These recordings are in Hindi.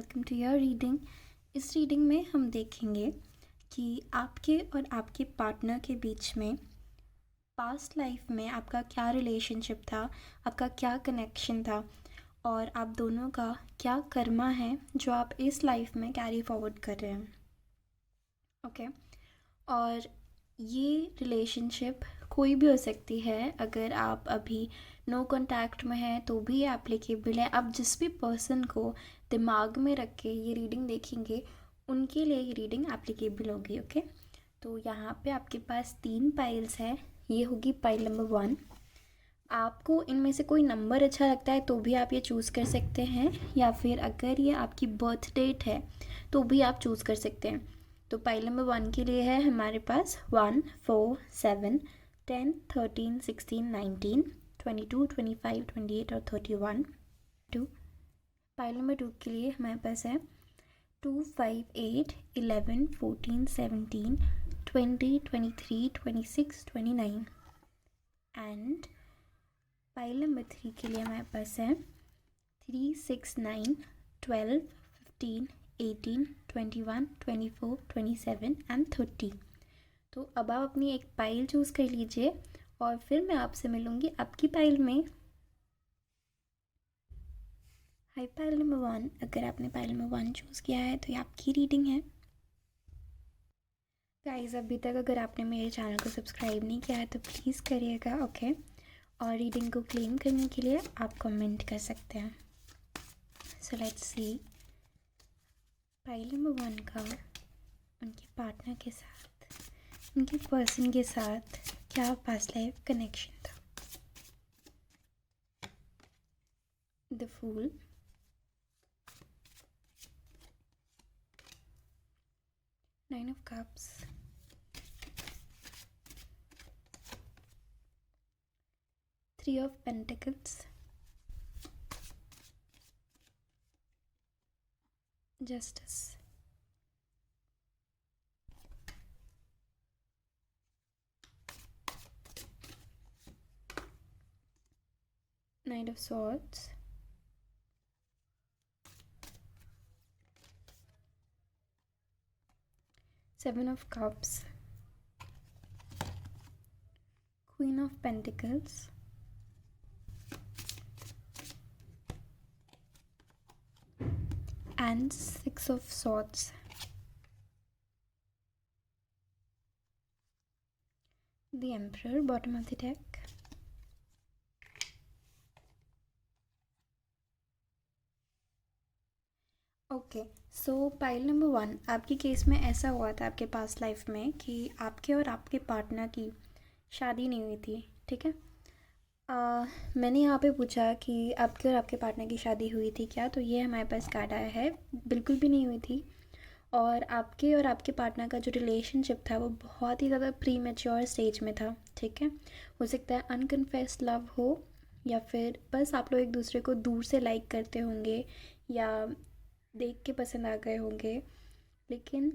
Welcome to your reading. इस रीडिंग में हम देखेंगे कि आपके और आपके पार्टनर के बीच में पास्ट लाइफ में आपका क्या रिलेशनशिप था, आपका क्या कनेक्शन था और आप दोनों का क्या कर्मा है जो आप इस लाइफ में कैरी फॉरवर्ड कर रहे हैं। ओके और ये रिलेशनशिप कोई भी हो सकती है। अगर आप अभी नो कांटेक्ट में हैं तो भी एप्लीकेबल है। आप जिस भी पर्सन को दिमाग में रख के ये रीडिंग देखेंगे उनके लिए ये रीडिंग एप्लीकेबल होगी। ओके तो यहाँ पे आपके पास 3 पाइल्स है। ये होगी पाइल नंबर 1। आपको इनमें से कोई नंबर अच्छा लगता है तो भी आप ये चूज़ कर सकते हैं, या फिर अगर ये आपकी बर्थ डेट है तो भी आप चूज़ कर सकते हैं। तो पाइल नंबर 1 के लिए है हमारे पास 1, 4, 7, 10, 13, 16, 19, 22, 25, 28 और 31। 2 पाइल नंबर 2 के लिए हमारे पास है 2, 5, 8, 11, 14, 17, 20, 23, 26, 29 एंड पाइल नंबर 3 के लिए हमारे पास है 3, 6, 9, 12, 15, 18, 21, 24, 27 एंड 30। तो अब आप अपनी एक पाइल चूज़ कर लीजिए और फिर मैं आपसे मिलूँगी आपकी पाइल में। हाय पाइल नंबर 1, अगर आपने पाइल नंबर 1 चूज़ किया है तो ये आपकी रीडिंग है। गाइस अभी तक अगर आपने मेरे चैनल को सब्सक्राइब नहीं किया है तो प्लीज़ करिएगा। ओके और रीडिंग को क्लेम करने के लिए आप कमेंट कर सकते हैं। सो लेट्स सी पाइल नंबर 1 का उनके पार्टनर के साथ, उनके पर्सन के साथ क्या पास्ट लाइफ कनेक्शन था। The fool, nine of cups, three of pentacles, justice, knight of swords, seven of cups, queen of pentacles, and six of swords. The emperor, bottom of the deck. Okay so pile number 1, आपके केस में ऐसा हुआ था आपके पास्ट लाइफ में कि आपके और आपके पार्टनर की शादी नहीं हुई थी। ठीक है, मैंने यहाँ पे पूछा कि आपके और आपके पार्टनर की शादी हुई थी क्या, तो ये हमारे पास कार्ड आया है बिल्कुल भी नहीं हुई थी। और आपके पार्टनर का जो रिलेशनशिप था वो बहुत ही ज़्यादा प्री मैच्योर स्टेज में था। ठीक है, हो सकता है अनकन्फेस्ड लव हो, या फिर बस आप लोग एक दूसरे को दूर से लाइक करते होंगे या देख के पसंद आ गए होंगे, लेकिन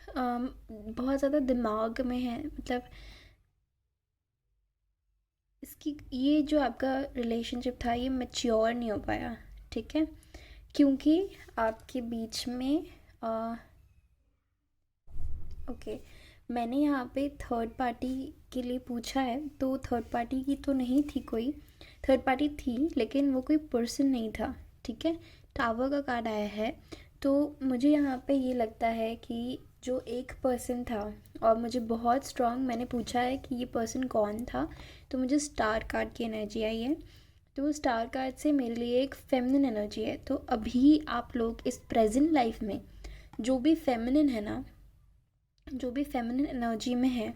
बहुत ज़्यादा दिमाग में है। मतलब इसकी ये जो आपका रिलेशनशिप था ये मैच्योर नहीं हो पाया। ठीक है, क्योंकि आपके बीच में ओके मैंने यहाँ पे थर्ड पार्टी के लिए पूछा है, तो थर्ड पार्टी की तो नहीं थी कोई। थर्ड पार्टी थी लेकिन वो कोई पर्सन नहीं था। ठीक है, टावर का कार्ड आया है, तो मुझे यहाँ पे ये लगता है कि जो एक पर्सन था, और मुझे बहुत स्ट्रॉन्ग मैंने पूछा है कि ये पर्सन कौन था, तो मुझे स्टार कार्ड की एनर्जी आई है। तो स्टार कार्ड से मेरे लिए एक फेमिनिन एनर्जी है। तो अभी आप लोग इस प्रेजेंट लाइफ में जो भी फेमिनिन है ना, जो भी फेमिनिन एनर्जी में है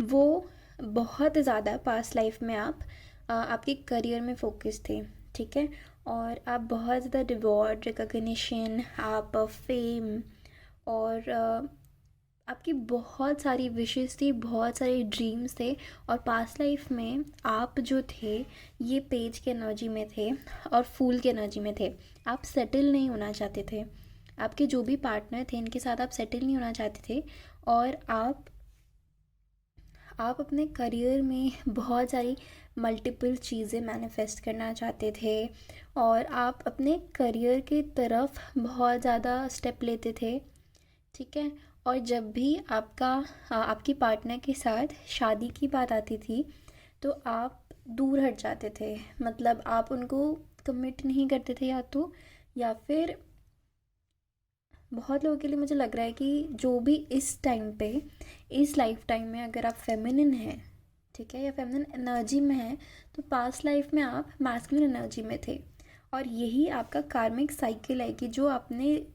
वो बहुत ज़्यादा पास्ट लाइफ में आपके करियर में फोकस थे। ठीक है, और आप बहुत ज़्यादा रिवॉर्ड, रिकॉग्निशन, आप फेम और आपकी बहुत सारी विशेस थी, बहुत सारे ड्रीम्स थे। और पास्ट लाइफ में आप जो थे ये पेज के एनर्जी में थे और फूल के एनर्जी में थे। आप सेटल नहीं होना चाहते थे। आपके जो भी पार्टनर थे इनके साथ आप सेटल नहीं होना चाहते थे, और आप अपने करियर में बहुत सारी मल्टीपल चीज़ें मैनिफेस्ट करना चाहते थे और आप अपने करियर की तरफ बहुत ज़्यादा स्टेप लेते थे, ठीक है। और जब भी आपकी पार्टनर के साथ शादी की बात आती थी तो आप दूर हट जाते थे, मतलब आप उनको कमिट नहीं करते थे, या फिर बहुत लोगों के लिए मुझे लग रहा है कि जो भी इस टाइम पे, इस लाइफ टाइम में अगर आप फेमिनिन हैं, ठीक है, या फेमिनिन एनर्जी में हैं, तो पास्ट लाइफ में आप मैस्कुलिन एनर्जी में थे। और यही आपका कार्मिक साइकिल है कि जो आपने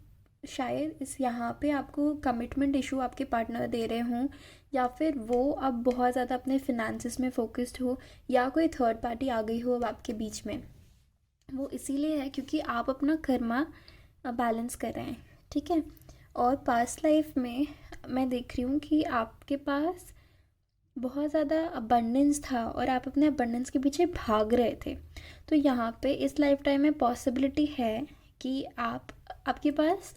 शायद इस यहाँ पे आपको कमिटमेंट इशू आपके पार्टनर दे रहे हों, या फिर वो अब बहुत ज़्यादा अपने फिनेंसिस में फोकस्ड हो, या कोई थर्ड पार्टी आ गई हो अब आपके बीच में। वो इसीलिए है क्योंकि आप अपना कर्मा बैलेंस कर रहे हैं, ठीक है। और पास्ट लाइफ में मैं देख रही हूँ कि आपके पास बहुत ज़्यादा अबंडेंस था और आप अपने अबंडेंस के पीछे भाग रहे थे। तो यहाँ पे इस लाइफ टाइम में पॉसिबिलिटी है कि आपके पास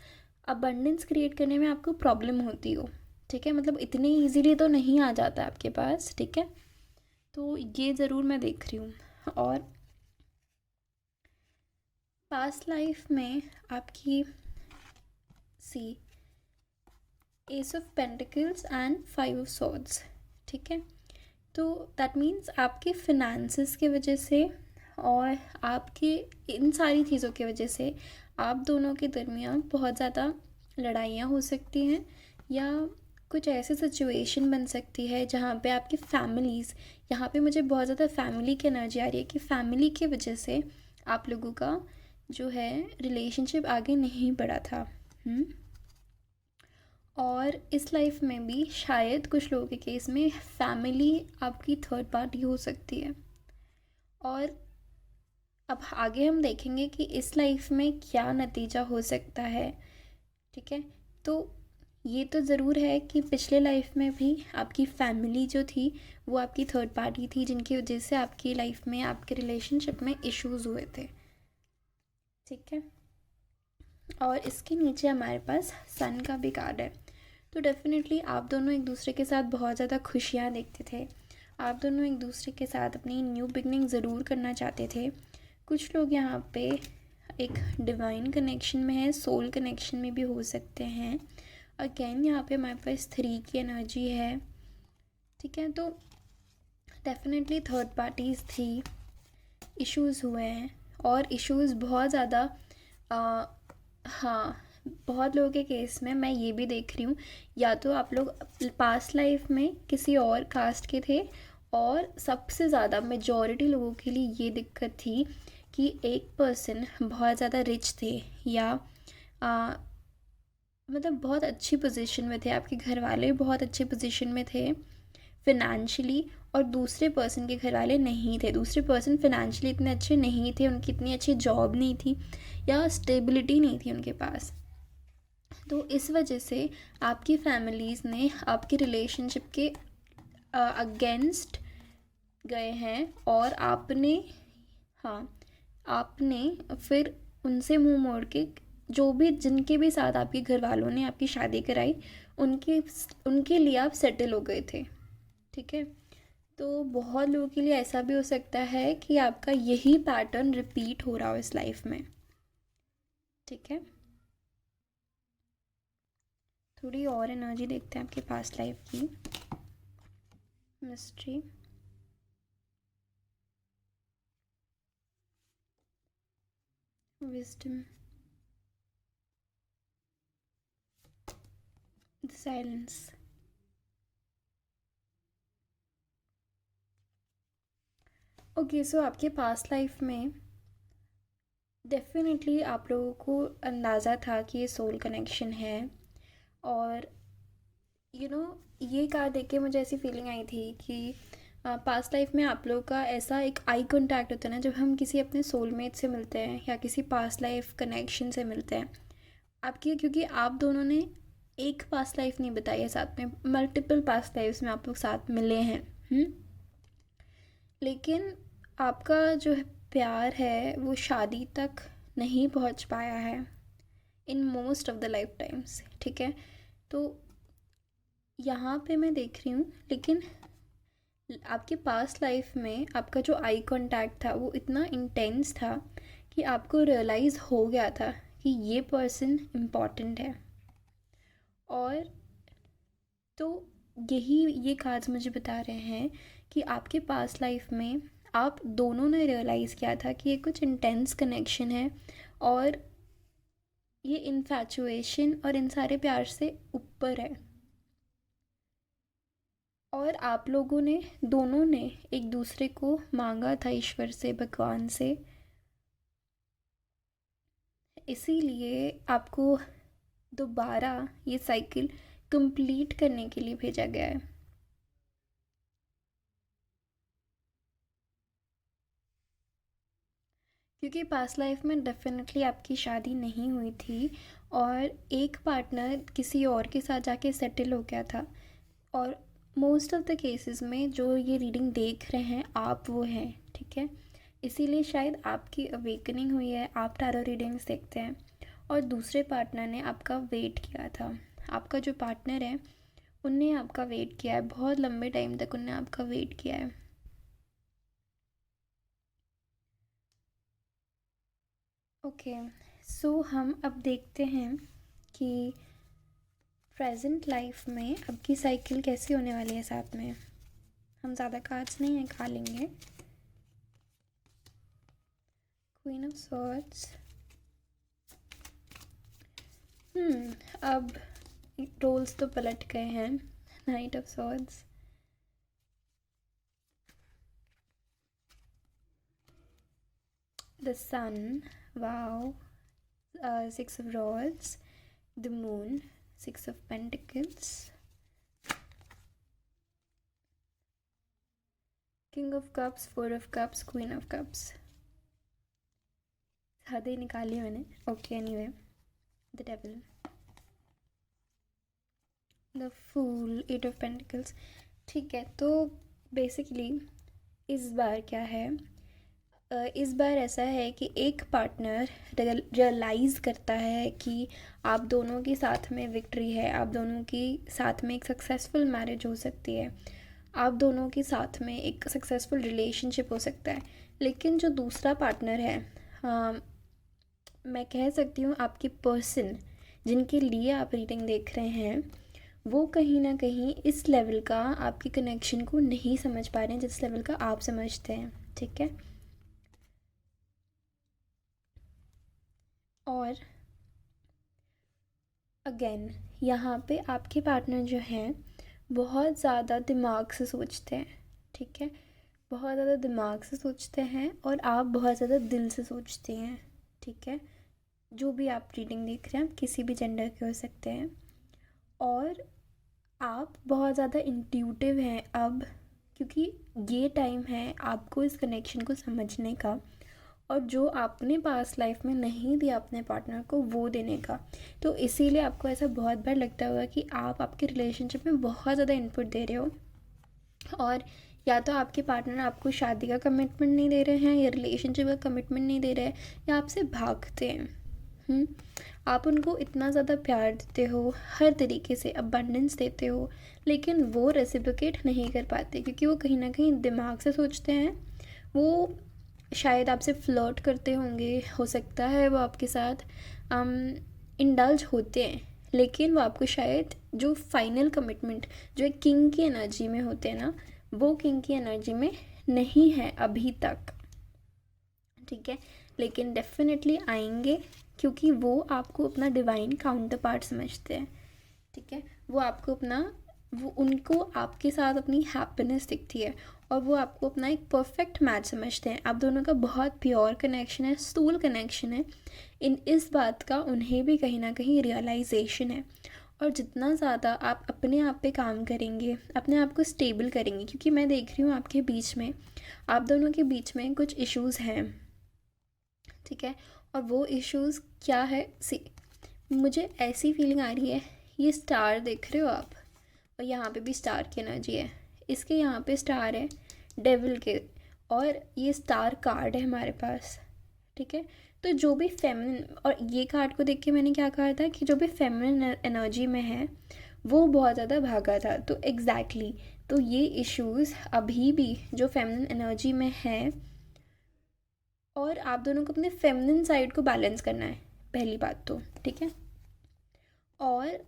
अबंडेंस क्रिएट करने में आपको प्रॉब्लम होती हो, ठीक है, मतलब इतने इजीली तो नहीं आ जाता आपके पास, ठीक है। तो ये ज़रूर मैं देख रही हूँ। और पास्ट लाइफ में आपकी सी एस of pentacles and 5 of swords, ठीक है। तो दैट मीन्स आपके फिनेंसेस की वजह से और आपके इन सारी चीज़ों की वजह से आप दोनों के दरमियान बहुत ज़्यादा लड़ाइयाँ हो सकती हैं, या कुछ ऐसी सिचुएशन बन सकती है जहाँ पे आपकी फैमिलीज़, यहाँ पे मुझे बहुत ज़्यादा फैमिली की एनर्जी आ रही है कि फैमिली की वजह से आप लोगों का जो है रिलेशनशिप आगे नहीं बढ़ा था। और इस लाइफ में भी शायद कुछ लोगों के केस में फैमिली आपकी थर्ड पार्टी हो सकती है। और अब आगे हम देखेंगे कि इस लाइफ में क्या नतीजा हो सकता है, ठीक है। तो ये तो ज़रूर है कि पिछले लाइफ में भी आपकी फैमिली जो थी वो आपकी थर्ड पार्टी थी, जिनकी वजह से आपकी लाइफ में, आपके रिलेशनशिप में इश्यूज़ हुए थे, ठीक है। और इसके नीचे हमारे पास सन का भी कार्ड है। तो डेफिनेटली आप दोनों एक दूसरे के साथ बहुत ज़्यादा खुशियाँ देखते थे, आप दोनों एक दूसरे के साथ अपनी न्यू बिगनिंग ज़रूर करना चाहते थे। कुछ लोग यहाँ पे एक डिवाइन कनेक्शन में है, सोल कनेक्शन में भी हो सकते हैं। अगेन यहाँ पे हमारे पास 3 की एनर्जी है, ठीक है। तो डेफिनेटली थर्ड पार्टीज़ थी, इश्यूज़ हुए हैं, और इश्यूज़ बहुत ज़्यादा हाँ, बहुत लोगों के केस में मैं ये भी देख रही हूँ, या तो आप लोग पास्ट लाइफ में किसी और कास्ट के थे, और सबसे ज़्यादा मेजॉरिटी लोगों के लिए ये दिक्कत थी कि एक पर्सन बहुत ज़्यादा रिच थे, या मतलब बहुत अच्छी पोजीशन में थे, आपके घर वाले बहुत अच्छे पोजीशन में थे फिनेंशियली, और दूसरे पर्सन के घर वाले नहीं थे, दूसरे पर्सन फिनेंशियली इतने अच्छे नहीं थे, उनकी इतनी अच्छी जॉब नहीं थी, या स्टेबिलिटी नहीं थी उनके पास। तो इस वजह से आपकी फैमिलीज़ ने आपके रिलेशनशिप के अगेंस्ट गए हैं, और आपने फिर उनसे मुंह मोड़ के, जो भी जिनके भी साथ आपके घर वालों ने आपकी शादी कराई, उनके लिए आप सेटल हो गए थे, ठीक है। तो बहुत लोगों के लिए ऐसा भी हो सकता है कि आपका यही पैटर्न रिपीट हो रहा हो इस लाइफ में, ठीक है। थोड़ी और एनर्जी देखते हैं आपके पास्ट लाइफ की। Mystery, wisdom, silence. ओके, सो आपके पास्ट लाइफ में डेफिनेटली आप लोगों को अंदाज़ा था कि ये सोल कनेक्शन है। और ये कार्ड देख के मुझे ऐसी फीलिंग आई थी कि पास्ट लाइफ में आप लोगों का ऐसा एक आई कांटेक्ट होता है ना, जब हम किसी अपने सोलमेट से मिलते हैं या किसी पास्ट लाइफ कनेक्शन से मिलते हैं आपकी, क्योंकि आप दोनों ने एक पास्ट लाइफ नहीं बताई है साथ में, मल्टीपल पास्ट लाइफ्स में आप लोग साथ मिले हैं। लेकिन आपका जो है प्यार है वो शादी तक नहीं पहुंच पाया है in most of the life times, ठीक है। तो यहाँ पे मैं देख रही हूँ, लेकिन आपके पास्ट लाइफ में आपका जो आई कांटेक्ट था वो इतना इंटेंस था कि आपको रियलाइज़ हो गया था कि ये पर्सन इम्पॉर्टेंट है। और तो यही ये कार्ड्स मुझे बता रहे हैं कि आपके पास्ट लाइफ में आप दोनों ने रियलाइज़ किया था कि ये कुछ इंटेंस कनेक्शन है, और ये इन्फैचुएशन और इन सारे प्यार से ऊपर है। और आप लोगों ने दोनों ने एक दूसरे को मांगा था ईश्वर से, भगवान से, इसीलिए आपको दोबारा ये साइकिल कंप्लीट करने के लिए भेजा गया है। क्योंकि पास्ट लाइफ में डेफिनेटली आपकी शादी नहीं हुई थी, और एक पार्टनर किसी और के साथ जाके सेटल हो गया था। और मोस्ट ऑफ द केसेस में जो ये रीडिंग देख रहे हैं आप वो हैं, ठीक है। इसीलिए शायद आपकी अवेकनिंग हुई है, आप टैरो रीडिंग्स देखते हैं। और दूसरे पार्टनर ने आपका वेट किया था। आपका जो पार्टनर है उनने आपका वेट किया है, बहुत लंबे टाइम तक उनने आपका वेट किया है। ओके, सो हम अब देखते हैं कि प्रेजेंट लाइफ में अब की साइकिल कैसी होने वाली है। साथ में हम ज़्यादा कार्ड्स नहीं है, खा लेंगे। क्वीन ऑफ सॉर्ड्स, अब रोल्स तो पलट गए हैं। Knight of swords, the sun, wow, six of rods, the moon, six of pentacles, king of cups, four of cups, queen of cups. ज़्यादा ही निकाली मैंने। Okay, anyway, the devil, the fool, eight of pentacles. ठीक है, तो बेसिकली इस बार क्या है, इस बार ऐसा है कि एक पार्टनर रियलाइज़ करता है कि आप दोनों की साथ में विक्ट्री है, आप दोनों की साथ में एक सक्सेसफुल मैरिज हो सकती है, आप दोनों के साथ में एक सक्सेसफुल रिलेशनशिप हो सकता है। लेकिन जो दूसरा पार्टनर है, मैं कह सकती हूँ आपके पर्सन जिनके लिए आप रीडिंग देख रहे हैं, वो कहीं ना कहीं इस लेवल का आपकी कनेक्शन को नहीं समझ पा रहे हैं जिस लेवल का आप समझते हैं, ठीक है। और अगेन यहाँ पे आपके पार्टनर जो हैं बहुत ज़्यादा दिमाग से सोचते हैं, ठीक है। बहुत ज़्यादा दिमाग से सोचते हैं और आप बहुत ज़्यादा दिल से सोचते हैं, ठीक है। जो भी आप रीडिंग देख रहे हैं, आप किसी भी जेंडर के हो सकते हैं। और आप बहुत ज़्यादा इंट्यूटिव हैं अब, क्योंकि ये टाइम है आपको इस कनेक्शन को समझने का, और जो आपने पास्ट लाइफ में नहीं दिया अपने पार्टनर को वो देने का। तो इसीलिए आपको ऐसा बहुत बार लगता होगा कि आप आपके रिलेशनशिप में बहुत ज़्यादा इनपुट दे रहे हो, और या तो आपके पार्टनर आपको शादी का कमिटमेंट नहीं दे रहे हैं, या रिलेशनशिप का कमिटमेंट नहीं दे रहे हैं, या आपसे भागते हैं। आप उनको इतना ज़्यादा प्यार देते हो, हर तरीके से अबंडेंस देते हो, लेकिन वो रेसिप्रोकेट नहीं कर पाते, क्योंकि वो कहीं ना कहीं दिमाग से सोचते हैं। वो शायद आपसे फ्लर्ट करते होंगे, हो सकता है वो आपके साथ इंडल्ज होते हैं, लेकिन वो आपको शायद जो फाइनल कमिटमेंट जो एक किंग की एनर्जी में होते हैं ना, वो किंग की एनर्जी में नहीं है अभी तक, ठीक है। लेकिन डेफिनेटली आएंगे, क्योंकि वो आपको अपना डिवाइन काउंटर पार्ट समझते हैं, ठीक है। वो आपको अपना, वो उनको आपके साथ अपनी हैप्पीनेस दिखती है, और वो आपको अपना एक परफेक्ट मैच समझते हैं। आप दोनों का बहुत प्योर कनेक्शन है, सोल कनेक्शन है। इस बात का उन्हें भी कहीं ना कहीं रियलाइजेशन है। और जितना ज़्यादा आप अपने आप पे काम करेंगे, अपने आप को स्टेबल करेंगे, क्योंकि मैं देख रही हूँ आपके बीच में, आप दोनों के बीच में कुछ इश्यूज़ हैं, ठीक है। और वो इश्यूज़ क्या है, मुझे ऐसी फीलिंग आ रही है, ये स्टार देख रहे हो आप, और यहाँ पे भी स्टार की एनर्जी है, इसके यहाँ पे स्टार है डेविल के, और ये स्टार कार्ड है हमारे पास, ठीक है। तो जो भी फेमिनिन, और ये कार्ड को देख के मैंने क्या कहा था कि जो भी फेमिनिन एनर्जी में है वो बहुत ज़्यादा भागा था। तो एग्जैक्टली तो ये इश्यूज़ अभी भी जो फेमिनिन एनर्जी में है, और आप दोनों को अपने फेमिनिन साइड को बैलेंस करना है, पहली बात तो, ठीक है। और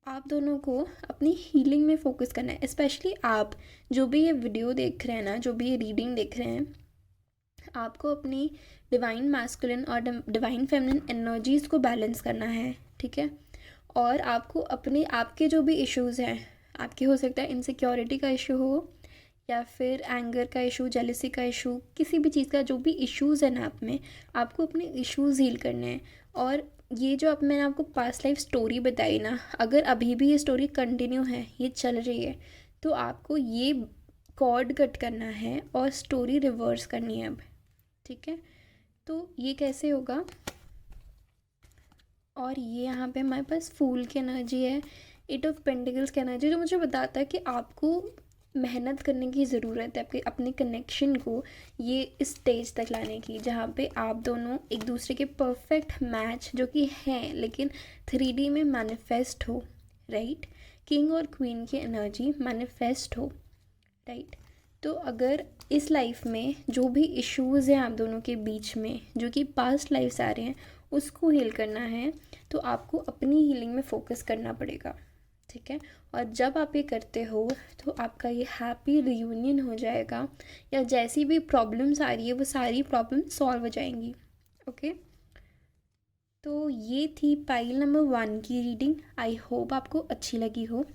आप दोनों को अपनी हीलिंग में फोकस करना है। स्पेशली आप जो भी ये वीडियो देख रहे हैं ना, जो भी ये रीडिंग देख रहे हैं, आपको अपनी डिवाइन मैस्कुलिन और डिवाइन फेमिनिन एनर्जीज़ को बैलेंस करना है, ठीक है। और आपको अपने आपके जो भी इश्यूज़ हैं, आपके हो सकता है इनसिक्योरिटी का इशू हो, या फिर एंगर का इशू, जेलसी का इशू, किसी भी चीज़ का जो भी इश्यूज़ है ना आप में, आपको अपने इश्यूज़ हील करने हैं। और ये जो अब मैंने आपको पास्ट लाइफ स्टोरी बताई ना, अगर अभी भी ये स्टोरी कंटिन्यू है, ये चल रही है, तो आपको ये कॉर्ड कट करना है और स्टोरी रिवर्स करनी है अब, ठीक है। तो ये कैसे होगा, और ये यहाँ पे हमारे पास फूल की एनर्जी है, एट ऑफ पेंटिकल्स की एनर्जी, जो मुझे बताता है कि आपको मेहनत करने की ज़रूरत है आपके अपने कनेक्शन को ये इस स्टेज तक लाने की, जहाँ पे आप दोनों एक दूसरे के परफेक्ट मैच जो कि हैं, लेकिन 3D में मैनिफेस्ट हो, राइट। किंग और क्वीन की एनर्जी मैनिफेस्ट हो, राइट। तो अगर इस लाइफ में जो भी इश्यूज़ हैं आप दोनों के बीच में, जो कि पास्ट लाइफ आ रहे हैं, उसको हील करना है, तो आपको अपनी हीलिंग में फोकस करना पड़ेगा, ठीक है। और जब आप ये करते हो तो आपका ये हैप्पी रियूनियन हो जाएगा, या जैसी भी प्रॉब्लम्स आ रही है वो सारी प्रॉब्लम सॉल्व हो जाएंगी, ओके। तो ये थी पाइल नंबर 1 की रीडिंग। आई होप आपको अच्छी लगी हो।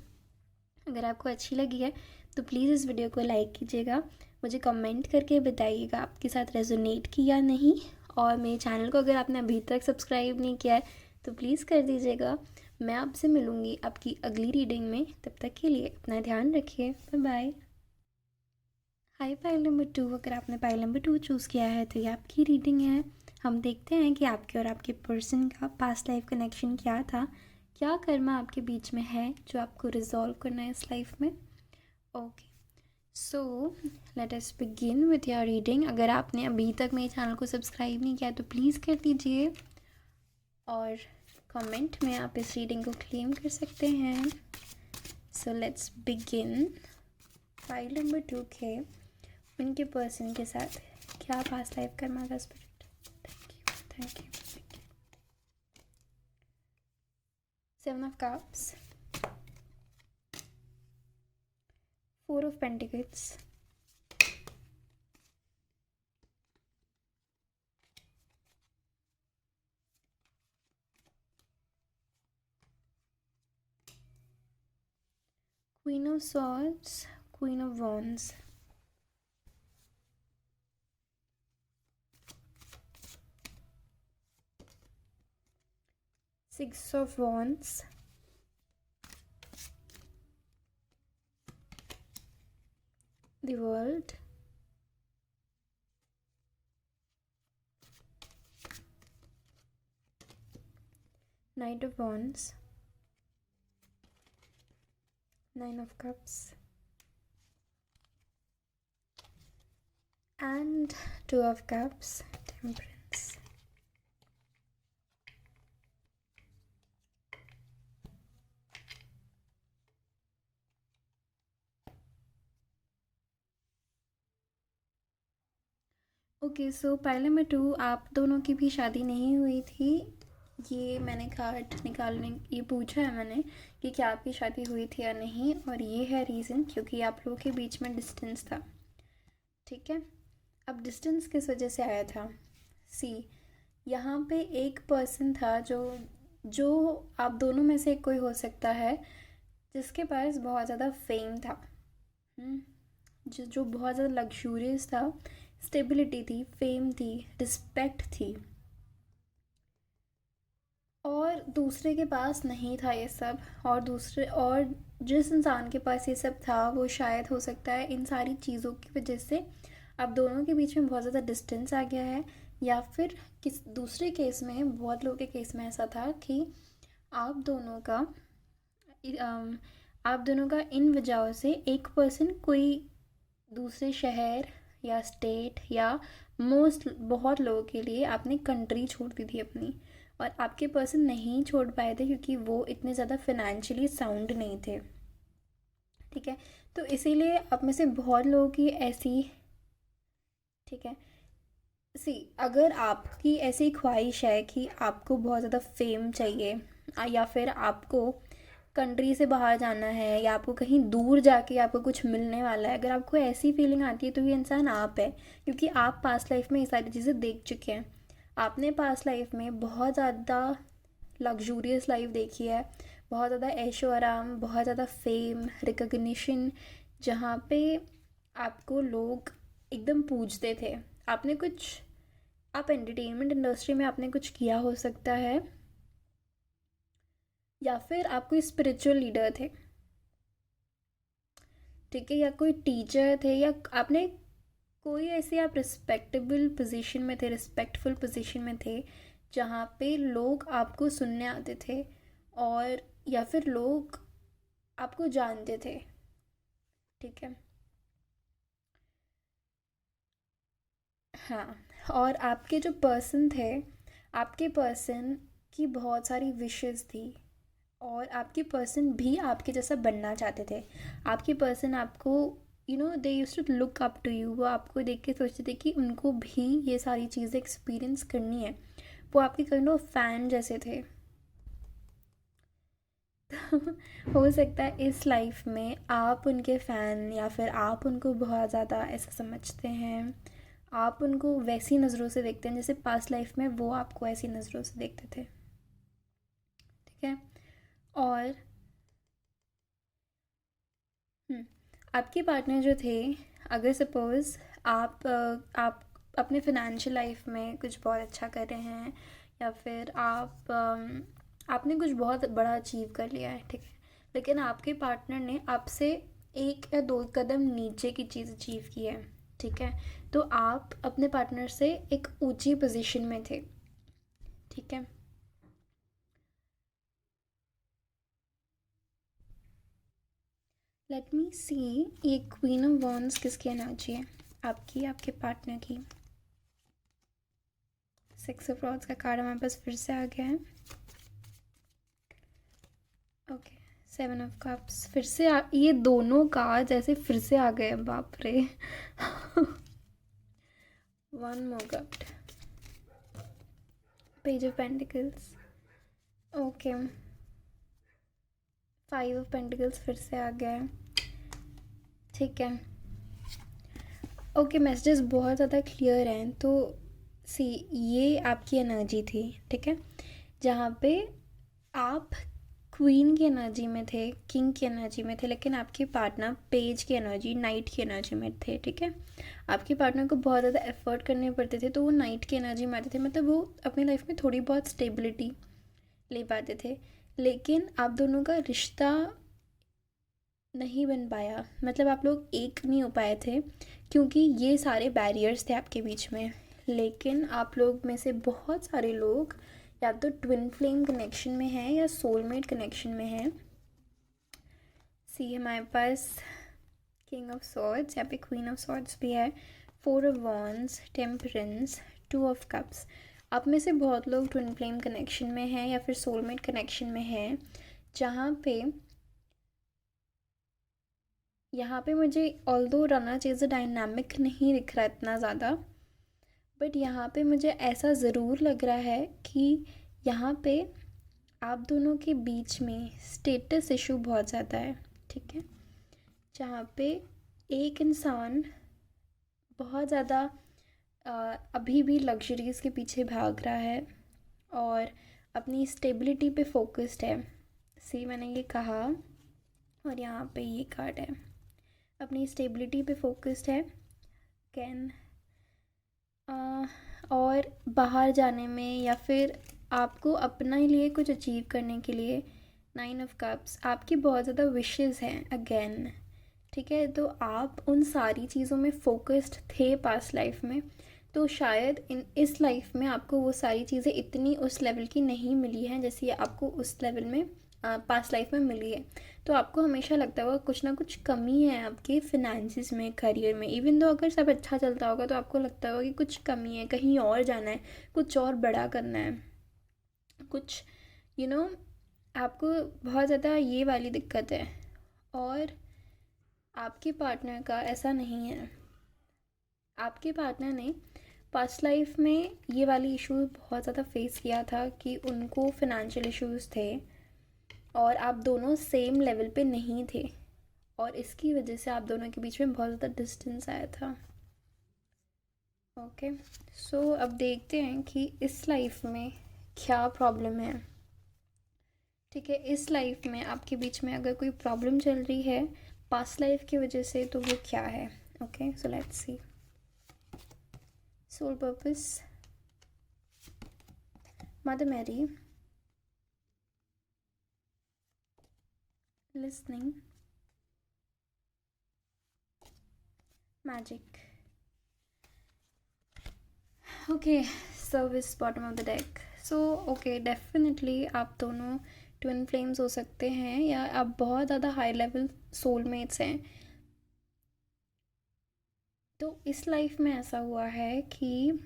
अगर आपको अच्छी लगी है तो प्लीज़ इस वीडियो को लाइक कीजिएगा, मुझे कमेंट करके बताइएगा आपके साथ रेजोनेट किया या नहीं। और मेरे चैनल को अगर आपने अभी तक सब्सक्राइब नहीं किया है तो प्लीज़ कर दीजिएगा। मैं आपसे मिलूँगी आपकी अगली रीडिंग में, तब तक के लिए अपना ध्यान रखिए, बाय बाय। हाय पाइल नंबर 2, अगर आपने पाइल नंबर 2 चूज़ किया है तो ये आपकी रीडिंग है। हम देखते हैं कि आपके और आपके पर्सन का पास्ट लाइफ कनेक्शन क्या था, क्या कर्मा आपके बीच में है जो आपको रिजॉल्व करना है इस लाइफ में। Okay, so let us begin with your reading. अगर आपने अभी तक मेरे चैनल को सब्सक्राइब नहीं किया तो प्लीज़ कर दीजिए, और कमेंट में आप इस रीडिंग को क्लेम कर सकते हैं। So let's begin. File number 2 के उनके पर्सन के साथ क्या पास्ट लाइफ कर्मा का spirit. Thank you. 7 of Cups, 4 of Pentacles, Queen of Swords, Queen of Wands, Six of Wands, the World, Knight of Wands, 9 of Cups, and 2 of Cups, Temperance. Okay, so pile number 2, आप दोनों की भी शादी नहीं हुई थी। ये मैंने कार्ड निकालने ये पूछा है मैंने कि क्या आपकी शादी हुई थी या नहीं, और ये है रीज़न, क्योंकि आप लोगों के बीच में डिस्टेंस था, ठीक है। अब डिस्टेंस किस वजह से आया था, सी यहाँ पे एक पर्सन था जो जो आप दोनों में से कोई हो सकता है जिसके पास बहुत ज़्यादा फेम था, जो बहुत ज़्यादा लग्जूरियस था, स्टेबिलिटी थी, फेम थी, रिस्पेक्ट थी, और दूसरे के पास नहीं था ये सब। और जिस इंसान के पास ये सब था वो शायद हो सकता है इन सारी चीज़ों की वजह से अब दोनों के बीच में बहुत ज़्यादा डिस्टेंस आ गया है, या फिर किस दूसरे केस में, बहुत लोगों के केस में ऐसा था कि आप दोनों का इन वजहों से एक पर्सन कोई दूसरे शहर या स्टेट, या बहुत लोगों के लिए आपने कंट्री छोड़ दी थी अपनी, और आपके पर्सन नहीं छोड़ पाए थे क्योंकि वो इतने ज़्यादा फिनेंशियली साउंड नहीं थे, ठीक है। तो इसीलिए आप में से बहुत लोगों की ऐसी, ठीक है, सी, अगर आपकी ऐसी ख्वाहिश है कि आपको बहुत ज़्यादा फेम चाहिए, या फिर आपको कंट्री से बाहर जाना है, या आपको कहीं दूर जाके आपको कुछ मिलने वाला है, अगर आपको ऐसी फीलिंग आती है तो ये इंसान आप है, क्योंकि आप पास्ट लाइफ में ये सारी चीज़ें देख चुके हैं। आपने पास्ट लाइफ में बहुत ज़्यादा लग्जूरियस लाइफ देखी है, बहुत ज़्यादा ऐशो आराम, बहुत ज़्यादा फेम, रिकग्निशन, जहाँ पे आपको लोग एकदम पूजते थे। आपने कुछ, आप एंटरटेनमेंट इंडस्ट्री में आपने कुछ किया हो सकता है, या फिर आप कोई स्पिरिचुअल लीडर थे, ठीक है, या कोई टीचर थे, या आपने कोई ऐसे, आप रिस्पेक्टेबल पोजीशन में थे, रिस्पेक्टफुल पोजीशन में थे, जहाँ पे लोग आपको सुनने आते थे, और या फिर लोग आपको जानते थे, ठीक है। हाँ, और आपके जो पर्सन थे, आपके पर्सन की बहुत सारी विशेस थी, और आपके पर्सन भी आपके जैसा बनना चाहते थे। आपके पर्सन आपको, they use to look up to you, वो आपको देख के सोचते थे कि उनको भी ये सारी चीज़ें एक्सपीरियंस करनी है। वो आपके काइंड ऑफ फैन जैसे थे। हो सकता है इस लाइफ में आप उनके फ़ैन, या फिर आप उनको बहुत ज़्यादा ऐसा समझते हैं, आप उनको वैसी नज़रों से देखते हैं जैसे पास्ट लाइफ में वो आपको ऐसी नज़रों से देखते थे, ठीक है। और आपके पार्टनर जो थे, अगर सपोज़ आप अपने फिनेंशियल लाइफ में कुछ बहुत अच्छा कर रहे हैं, या फिर आपने कुछ बहुत बड़ा अचीव कर लिया है, ठीक है, लेकिन आपके पार्टनर ने आपसे एक या दो कदम नीचे की चीज़ अचीव की है, ठीक है, तो आप अपने पार्टनर से एक ऊंची पोजीशन में थे, ठीक है। लेट मी सी, ये क्वीन ऑफ वॉन्ड्स किसकी एनर्जी है? आपकी, आपके पार्टनर की। सिक्स ऑफ रॉड्स का कार्ड हमारे पास फिर से आ गया है। ओके, सेवन ऑफ कप्स फिर से ये दोनों कार्ड ऐसे फिर से आ गए, बाप रे। One more card, page of pentacles, okay, five of pentacles फिर से आ गया है, ठीक है। ओके, मैसेजेस बहुत ज़्यादा क्लियर हैं। तो सी, ये आपकी एनर्जी थी, ठीक है, जहाँ पे आप क्वीन की एनर्जी में थे, किंग की एनर्जी में थे, लेकिन आपके पार्टनर पेज की एनर्जी, नाइट की एनर्जी में थे, ठीक है। आपके पार्टनर को बहुत ज़्यादा एफर्ट करने पड़ते थे, तो वो नाइट की एनर्जी में आते थे, मतलब वो अपनी लाइफ में थोड़ी बहुत स्टेबिलिटी ले पाते थे, लेकिन आप दोनों का रिश्ता नहीं बन पाया, मतलब आप लोग एक नहीं हो पाए थे, क्योंकि ये सारे बैरियर्स थे आपके बीच में। लेकिन आप लोग में से बहुत सारे लोग या तो ट्विन फ्लेम कनेक्शन में हैं, या सोलमेट कनेक्शन में हैं। सी, हमारे पास किंग ऑफ सॉर्ड्स, यहाँ पे क्वीन ऑफ सॉर्ड्स भी है, four of wands, temperance, two of cups. आप में से बहुत लोग ट्विन फ्लेम कनेक्शन में हैं, या फिर सोलमेट कनेक्शन में हैं, जहाँ पे यहाँ पे मुझे ऑल्दो रना चीज़ डायनामिक नहीं दिख रहा इतना ज़्यादा, बट यहाँ पे मुझे ऐसा ज़रूर लग रहा है कि यहाँ पे आप दोनों के बीच में स्टेटस इशू बहुत ज़्यादा है, ठीक है, जहाँ पे एक इंसान बहुत ज़्यादा अभी भी लग्जरीज़ के पीछे भाग रहा है, और अपनी स्टेबिलिटी पे फोकस्ड है। सी, मैंने ये कहा, और यहाँ पे ये कार्ड है, अपनी स्टेबिलिटी पे फोकस्ड है, कैन, और बाहर जाने में, या फिर आपको अपना ही लिए कुछ अचीव करने के लिए, नाइन ऑफ कप्स, आपकी बहुत ज़्यादा विशेस हैं अगेन, ठीक है। तो आप उन सारी चीज़ों में फोकस्ड थे पास्ट लाइफ में, तो शायद इस लाइफ में आपको वो सारी चीज़ें इतनी उस लेवल की नहीं मिली हैं जैसे आपको उस लेवल में पास्ट लाइफ में मिली है। तो आपको हमेशा लगता होगा कुछ ना कुछ कमी है आपके फिनेंसिस में, करियर में, इवन दो अगर सब अच्छा चलता होगा तो आपको लगता होगा कि कुछ कमी है, कहीं और जाना है, कुछ और बड़ा करना है, कुछ यू you नो आपको बहुत ज़्यादा ये वाली दिक्कत है। और आपके पार्टनर का ऐसा नहीं है। आपके पार्टनर ने पास्ट लाइफ में ये वाली इशू बहुत ज़्यादा फेस किया था कि उनको फिनेंशियल इश्यूज थे और आप दोनों सेम लेवल पे नहीं थे, और इसकी वजह से आप दोनों के बीच में बहुत ज़्यादा डिस्टेंस आया था। ओके, सो अब देखते हैं कि इस लाइफ में क्या प्रॉब्लम है। ठीक है, इस लाइफ में आपके बीच में अगर कोई प्रॉब्लम चल रही है पास्ट लाइफ की वजह से, तो वो क्या है। Okay, so let's see. Soul purpose, mother Mary, listening, magic. Okay, service, bottom of the deck. So okay, definitely आप दोनों ट्विन फ्लेम्स हो सकते हैं, या आप बहुत ज़्यादा हाई लेवल सोलमेट्स हैं। तो इस लाइफ में ऐसा हुआ है कि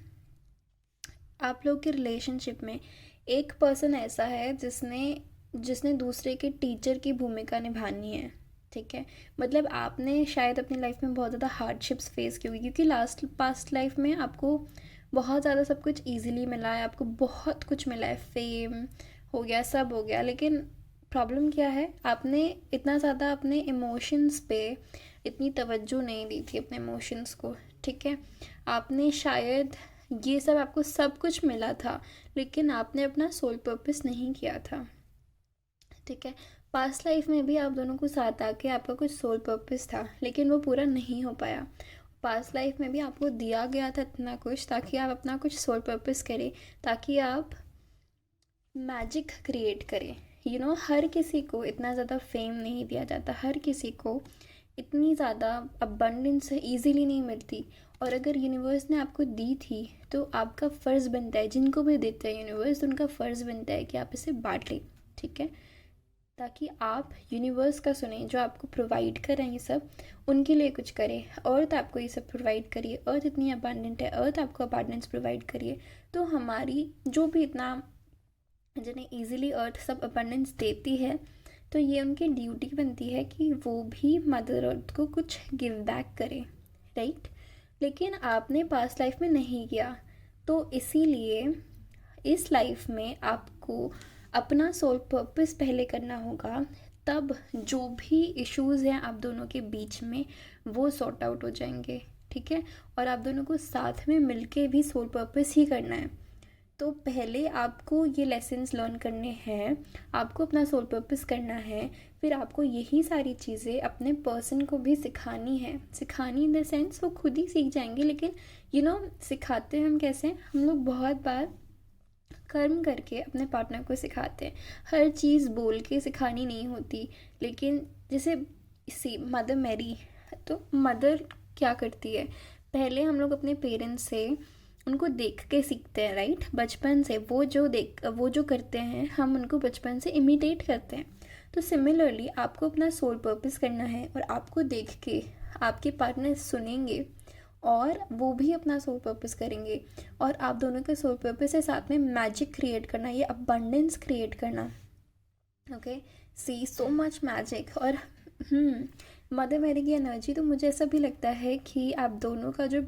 आप लोग के रिलेशनशिप में एक पर्सन ऐसा है जिसने जिसने दूसरे के टीचर की भूमिका निभानी है। ठीक है, मतलब आपने शायद अपनी लाइफ में बहुत ज़्यादा हार्डशिप्स फेस की होगी, क्योंकि लास्ट पास्ट लाइफ में आपको बहुत ज़्यादा सब कुछ इजीली मिला है, आपको बहुत कुछ मिला है, फेम हो गया, सब हो गया, लेकिन प्रॉब्लम क्या है, आपने इतना ज़्यादा अपने इमोशंस पे इतनी तवज्जो नहीं दी थी, अपने इमोशंस को। ठीक है, आपने शायद ये सब, आपको सब कुछ मिला था लेकिन आपने अपना सोल पर्पस नहीं किया था। ठीक है, पास्ट लाइफ में भी आप दोनों को साथ आके आपका कुछ सोल पर्पस था लेकिन वो पूरा नहीं हो पाया। पास्ट लाइफ में भी आपको दिया गया था इतना कुछ ताकि आप अपना कुछ सोल पर्पस करें, ताकि आप मैजिक क्रिएट करें। हर किसी को इतना ज़्यादा फेम नहीं दिया जाता, हर किसी को इतनी ज़्यादा अबंडेंस ईजीली नहीं मिलती, और अगर यूनिवर्स ने आपको दी थी तो आपका फ़र्ज़ बनता है, जिनको भी देता है यूनिवर्स उनका फ़र्ज़ बनता है कि आप इसे बांट लें। ठीक है, ताकि आप यूनिवर्स का सुने, जो आपको प्रोवाइड कर रहे हैं ये सब, उनके लिए कुछ करें। अर्थ आपको ये सब प्रोवाइड करिए, अर्थ इतनी अबंडेंट है, अर्थ आपको अबंडेंस प्रोवाइड करिए। तो हमारी जो भी इतना जिन्हें ईजिली अर्थ सब अबंडेंस देती है, तो ये उनकी ड्यूटी बनती है कि वो भी मदर अर्थ को कुछ गिव बैक करें, राइट। लेकिन आपने पास्ट लाइफ में नहीं किया, तो इसीलिए इस लाइफ में आपको अपना सोल पर्पस पहले करना होगा, तब जो भी इश्यूज़ हैं आप दोनों के बीच में वो सॉर्ट आउट हो जाएंगे। ठीक है, और आप दोनों को साथ में मिलके भी सोल पर्पस ही करना है। तो पहले आपको ये लेसन्स लर्न करने हैं, आपको अपना सोल पर्पस करना है, फिर आपको यही सारी चीज़ें अपने पर्सन को भी सिखानी है। सिखानी इन द सेंस वो खुद ही सीख जाएंगे, लेकिन सिखाते हैं हम कैसे, हम लोग बहुत बार कर्म करके अपने पार्टनर को सिखाते हैं। हर चीज़ बोल के सिखानी नहीं होती। लेकिन जैसे इसी मदर मैरी, तो मदर क्या करती है, पहले हम लोग अपने पेरेंट्स से उनको देख के सीखते हैं, राइट। बचपन से वो जो करते हैं हम उनको बचपन से इमिटेट करते हैं। तो सिमिलरली आपको अपना सोल पर्पस करना है, और आपको देख के आपके पार्टनर सुनेंगे और वो भी अपना सोल पर्पस करेंगे, और आप दोनों के सोल पर्पस है साथ में मैजिक क्रिएट करना, ये अबंडेंस क्रिएट करना। ओके, सी सो मच मैजिक। और मदर मैरी की एनर्जी, तो मुझे ऐसा भी लगता है कि आप दोनों का जो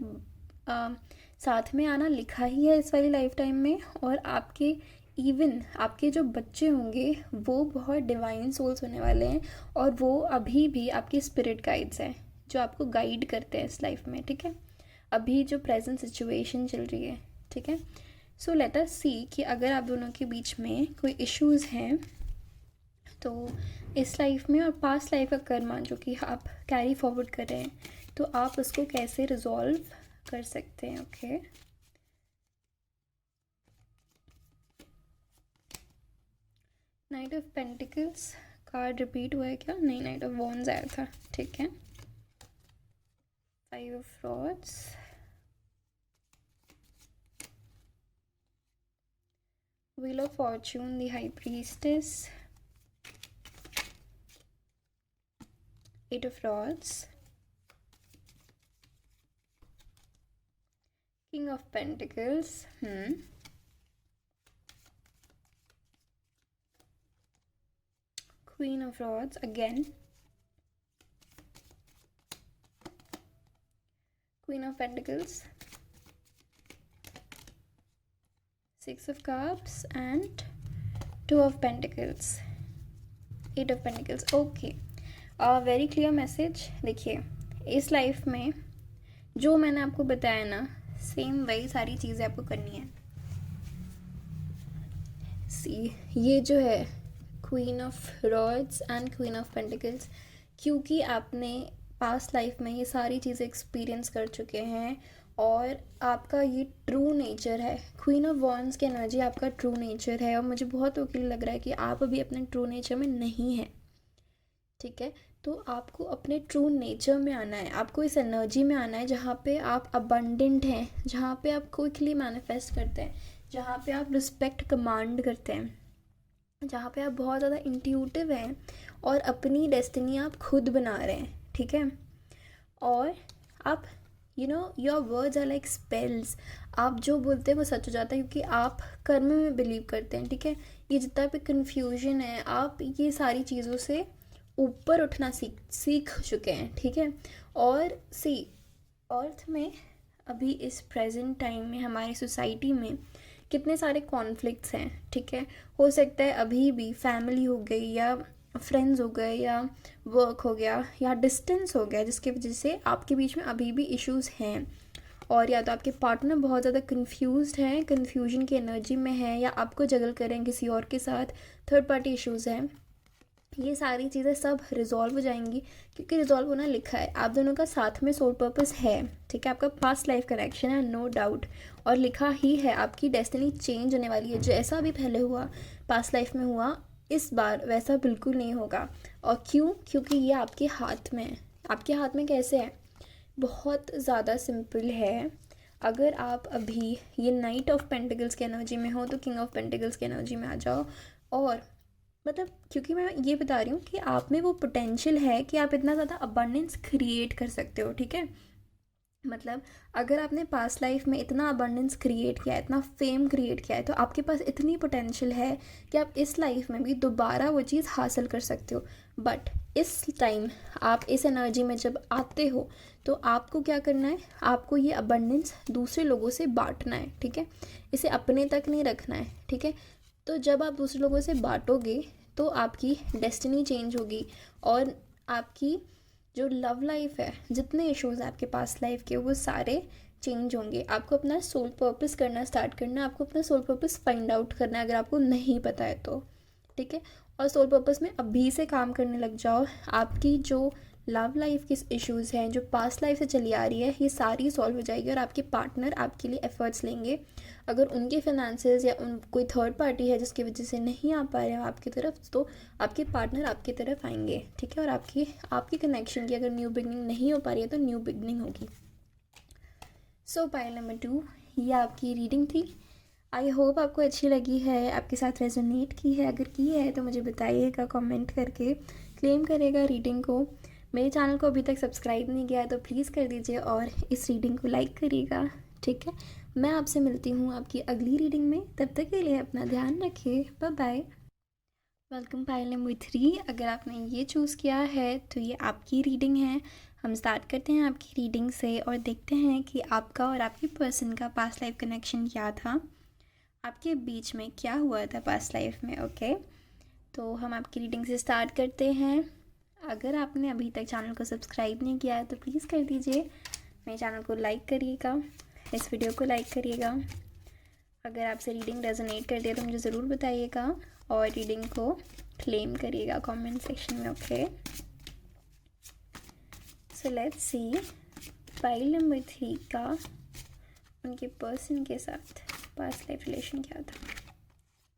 साथ में आना लिखा ही है इस वाली लाइफ टाइम में, और आपके इवन आपके जो बच्चे होंगे वो बहुत डिवाइन सोल्स होने वाले हैं, और वो अभी भी आपके स्पिरिट गाइड्स हैं जो आपको गाइड करते हैं इस लाइफ में। ठीक है, अभी जो प्रेजेंट सिचुएशन चल रही है। ठीक है, सो लेट अस सी कि अगर आप दोनों के बीच में कोई इश्यूज़ हैं, तो इस लाइफ में और पास्ट लाइफ का कर्मा जो कि आप कैरी फॉरवर्ड कर रहे हैं, तो आप उसको कैसे रिजॉल्व कर सकते हैं। Okay, night of pentacles card repeat हुआ है क्या? नहीं, नाइट ऑफ वॉन्ड्स आया था। ठीक है, five of rods, wheel of fortune, the high priestess, eight of rods, king of pentacles, Queen of Rods again, Queen of Pentacles, Six of Cups and Two of Pentacles, Eight of Pentacles. Okay, very clear message. देखिए, इस लाइफ में जो मैंने आपको बताया ना, सेम वही सारी चीज़ें आपको करनी है. सी, ये जो है queen of rods and queen of pentacles, क्योंकि आपने पास्ट लाइफ में ये सारी चीज़ें एक्सपीरियंस कर चुके हैं और आपका ये ट्रू नेचर है. क्वीन ऑफ वॉन्ड्स की एनर्जी आपका ट्रू नेचर है और मुझे बहुत वकील लग रहा है कि आप अभी अपने ट्रू नेचर में नहीं हैं. ठीक है, तो आपको अपने ट्रू नेचर में आना है, आपको इस एनर्जी में आना है जहाँ पे आप अबंडेंट हैं, जहाँ पे आप क्विकली मैनिफेस्ट करते हैं, जहाँ पे आप रिस्पेक्ट कमांड करते हैं, जहाँ पे आप बहुत ज़्यादा इंट्यूटिव हैं और अपनी डेस्टिनी आप खुद बना रहे हैं. ठीक है, और आप your words are like spells. आप जो बोलते हैं वो सच हो जाता है क्योंकि आप कर्म में बिलीव करते हैं. ठीक है, ये जितना भी कन्फ्यूजन है, आप ये सारी चीज़ों से ऊपर उठना सीख चुके हैं. ठीक है, और सी, अर्थ में अभी इस प्रेजेंट टाइम में हमारी सोसाइटी में कितने सारे कॉन्फ्लिक्ट्स हैं. ठीक है, हो सकता है अभी भी फैमिली हो गई या फ्रेंड्स हो गए या वर्क हो गया या डिस्टेंस हो गया, जिसकी वजह से आपके बीच में अभी भी इश्यूज़ हैं, और या तो आपके पार्टनर बहुत ज़्यादा कंफ्यूज्ड हैं, कन्फ्यूजन की एनर्जी में है, या आपको जगल करें किसी और के साथ, थर्ड पार्टी इश्यूज़ हैं. ये सारी चीज़ें सब रिजॉल्व हो जाएंगी क्योंकि रिजॉल्व होना लिखा है. आप दोनों का साथ में सोल पर्पस है. ठीक है, आपका पास्ट लाइफ कनेक्शन है, नो डाउट, और लिखा ही है. आपकी डेस्टिनी चेंज होने वाली है. जैसा भी पहले हुआ पास्ट लाइफ में हुआ, इस बार वैसा बिल्कुल नहीं होगा. और क्यों? क्योंकि ये आपके हाथ में है. आपके हाथ में कैसे है? बहुत ज़्यादा सिंपल है. अगर आप अभी ये नाइट ऑफ पेंटिकल्स की एनर्जी में हो तो किंग ऑफ पेंटिकल्स की एनर्जी में आ जाओ. और मतलब क्योंकि मैं ये बता रही हूँ कि आप में वो पोटेंशियल है कि आप इतना ज़्यादा अबंडेंस क्रिएट कर सकते हो. ठीक है, मतलब अगर आपने पास्ट लाइफ में इतना अबंडेंस क्रिएट किया है, इतना फेम क्रिएट किया है, तो आपके पास इतनी पोटेंशियल है कि आप इस लाइफ में भी दोबारा वो चीज़ हासिल कर सकते हो. बट इस टाइम आप इस एनर्जी में जब आते हो तो आपको क्या करना है? आपको ये अबंडेंस दूसरे लोगों से बांटना है. ठीक है, इसे अपने तक नहीं रखना है. ठीक है, तो जब आप दूसरे लोगों से बांटोगे तो आपकी डेस्टिनी चेंज होगी और आपकी जो लव लाइफ है, जितने इश्यूज़ हैं आपके पास लाइफ के, वो सारे चेंज होंगे. आपको अपना सोल पर्पस करना स्टार्ट करना है. आपको अपना सोल पर्पस फाइंड आउट करना है अगर आपको नहीं पता है तो. ठीक है, और सोल पर्पस में अभी से काम करने लग जाओ. आपकी जो लव लाइफ की इश्यूज़ हैं जो पास्ट लाइफ से चली आ रही है, ये सारी सॉल्व हो जाएगी और आपके पार्टनर आपके लिए एफर्ट्स लेंगे. अगर उनके फाइनेंसेस या उन कोई थर्ड पार्टी है जिसकी वजह से नहीं आ पा रहे हो आपकी तरफ, तो आपके पार्टनर आपकी तरफ आएंगे. ठीक है, और आपकी कनेक्शन की अगर न्यू बिगनिंग नहीं हो पा रही है तो न्यू बिगनिंग होगी. सो पाइल नंबर 2, ये आपकी रीडिंग थी. आई होप आपको अच्छी लगी है, आपके साथ रेजोनेट की है. अगर की है तो मुझे बताइएगा कमेंट करके, क्लेम करेगा रीडिंग को. मेरे चैनल को अभी तक सब्सक्राइब नहीं किया है तो प्लीज़ कर दीजिए और इस रीडिंग को लाइक करिएगा. ठीक है, मैं आपसे मिलती हूँ आपकी अगली रीडिंग में. तब तक के लिए अपना ध्यान रखिए. Bye bye. Welcome pile number 3. अगर आपने ये चूज़ किया है तो ये आपकी रीडिंग है. हम स्टार्ट करते हैं आपकी रीडिंग से और देखते हैं कि आपका और आपकी पर्सन का पास्ट लाइफ कनेक्शन क्या था, आपके बीच में क्या हुआ था पास्ट लाइफ में. ओके, तो हम आपकी रीडिंग से स्टार्ट करते हैं. अगर आपने अभी तक चैनल को सब्सक्राइब नहीं किया है तो प्लीज़ कर दीजिए. मेरे चैनल को लाइक करिएगा, इस वीडियो को लाइक करिएगा. अगर आपसे रीडिंग रेजोनेट करती है तो मुझे ज़रूर बताइएगा और रीडिंग को क्लेम करिएगा कमेंट सेक्शन में. Okay, so let's C pile number 3 का उनके पर्सन के साथ पास्ट लाइफ रिलेशन क्या था.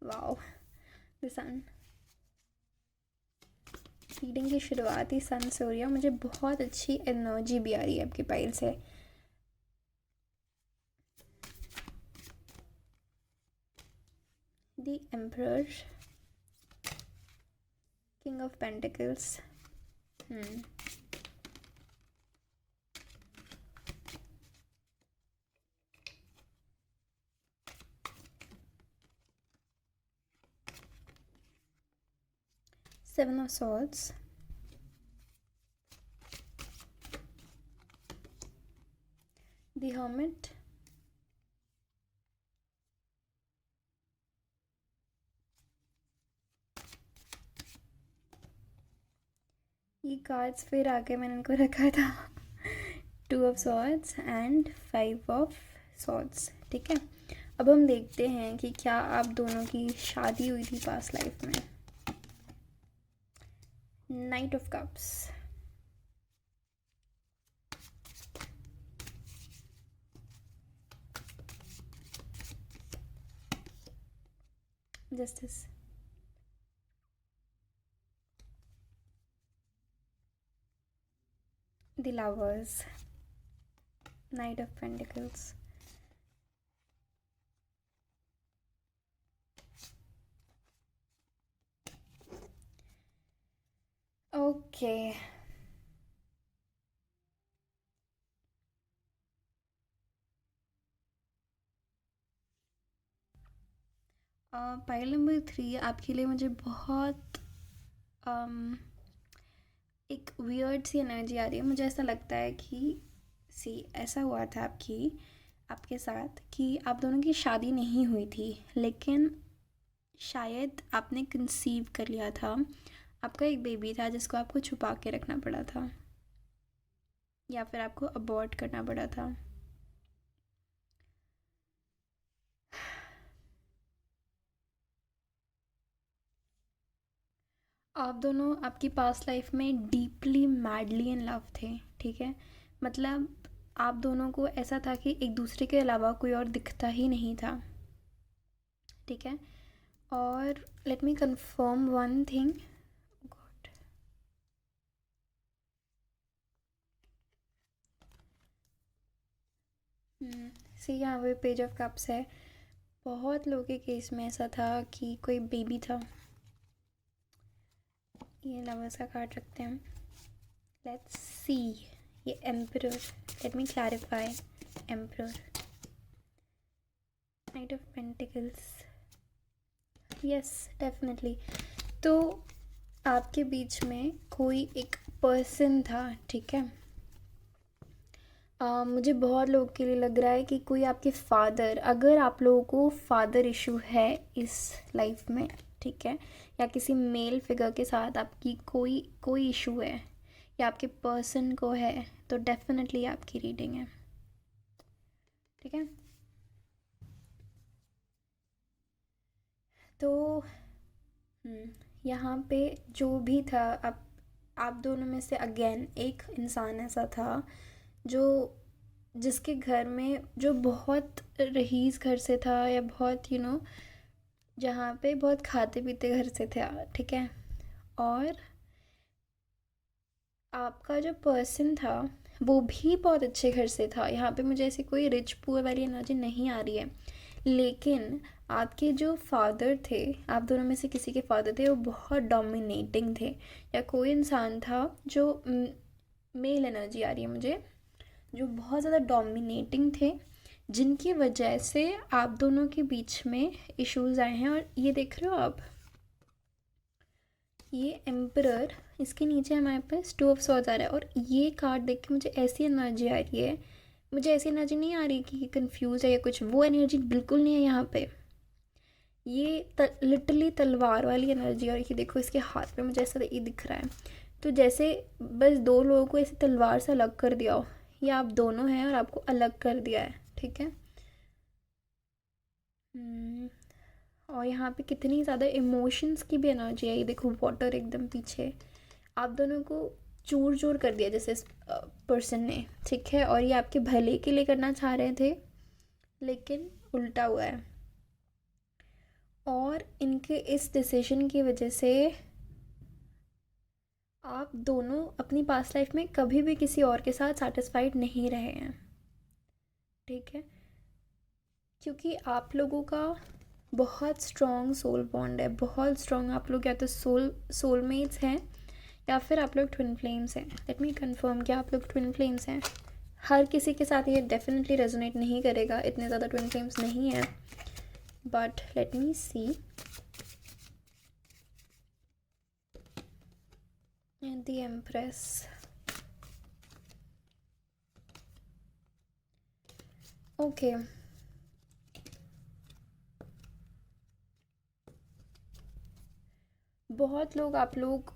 Wow, the sun. रीडिंग की शुरुआत ही सन से हो रही है. मुझे बहुत अच्छी एनर्जी भी आ रही है आपके पाइल से. The emperor, king of pentacles. Seven of Swords, hermit, ये कार्ड्स फिर आगे मैंने इनको रखा था, 2 of Swords and 5 of Swords। ठीक है, अब हम देखते हैं कि क्या आप दोनों की शादी हुई थी पास्ट लाइफ में। Knight of Cups, Justice, the Lovers, Knight of Pentacles, okay. Pile number 3 आपके लिए मुझे बहुत एक वियर्ड सी एनर्जी आ रही है। मुझे ऐसा लगता है कि ऐसा हुआ था आपके साथ कि आप दोनों की शादी नहीं हुई थी, लेकिन शायद आपने कंसीव कर लिया था। आपका एक बेबी था जिसको आपको छुपा के रखना पड़ा था, या फिर आपको अबॉर्ट करना पड़ा था। आप दोनों आपकी पास्ट लाइफ में डीपली मैडली इन लव थे। ठीक है, मतलब आप दोनों को ऐसा था कि एक दूसरे के अलावा कोई और दिखता ही नहीं था। ठीक है, और let me confirm one thing. God, यहाँ पे पेज ऑफ कप्स है। बहुत लोगों के केस में ऐसा था कि कोई बेबी था। ये लवर्स का कार्ड रखते हैं हम। लेट्स सी, ये emperor, let me clarify. Emperor, night of pentacles, yes definitely. तो आपके बीच में कोई एक पर्सन था। ठीक है, मुझे बहुत लोगों के लिए लग रहा है कि कोई आपके फादर, अगर आप लोगों को फादर इशू है इस लाइफ में, ठीक है, या किसी मेल फिगर के साथ आपकी कोई इशू है, या आपके पर्सन को है, तो डेफिनेटली आपकी रीडिंग है। ठीक है, तो यहाँ पे जो भी था, आप दोनों में से अगेन एक इंसान ऐसा था जो जिसके घर में, जो बहुत रईस घर से था, या बहुत जहाँ पे बहुत खाते पीते घर से थे। ठीक है, और आपका जो पर्सन था वो भी बहुत अच्छे घर से था। यहाँ पे मुझे ऐसी कोई रिच पुअर वाली एनर्जी नहीं आ रही है, लेकिन आपके जो फादर थे, आप दोनों में से किसी के फादर थे, वो बहुत डोमिनेटिंग थे, या कोई इंसान था जो मेल एनर्जी आ रही है मुझे, जो बहुत ज़्यादा डोमिनेटिंग थे, जिनकी वजह से आप दोनों के बीच में इश्यूज़ आए हैं। और ये देख रहे हो आप, ये एम्परर, इसके नीचे हमारे पास 2 of Swords आ रहा है। और ये कार्ड देख के मुझे ऐसी एनर्जी आ रही है, मुझे ऐसी एनर्जी नहीं आ रही कि कंफ्यूज है या कुछ, वो एनर्जी बिल्कुल नहीं है यहाँ पे। ये लिटरली तलवार वाली एनर्जी। और ये देखो इसके हाथ में मुझे ऐसा ये दिख रहा है, तो जैसे बस दो लोगों को ऐसे तलवार से अलग कर दिया हो, या आप दोनों हैं और आपको अलग कर दिया है। ठीक है, और यहाँ पे कितनी ज़्यादा इमोशंस की भी एनर्जी है। ये देखो वाटर एकदम पीछे, आप दोनों को चूर चूर कर दिया जैसे इस पर्सन ने। ठीक है, और ये आपके भले के लिए करना चाह रहे थे, लेकिन उल्टा हुआ है। और इनके इस डिसीजन की वजह से आप दोनों अपनी पास्ट लाइफ में कभी भी किसी और के साथ सेटिस्फाइड नहीं रहे हैं। ठीक है, क्योंकि आप लोगों का बहुत स्ट्रॉन्ग सोल बॉन्ड है, बहुत स्ट्रॉन्ग। आप लोग या तो सोलमेट्स हैं, या फिर आप लोग ट्विन फ्लेम्स हैं। लेट मी कंफर्म कि आप लोग ट्विन फ्लेम्स हैं। हर किसी के साथ ये डेफिनेटली रेजोनेट नहीं करेगा, इतने ज़्यादा ट्विन फ्लेम्स नहीं हैं, but let me see. And the empress, okay. बहुत लोग, आप लोग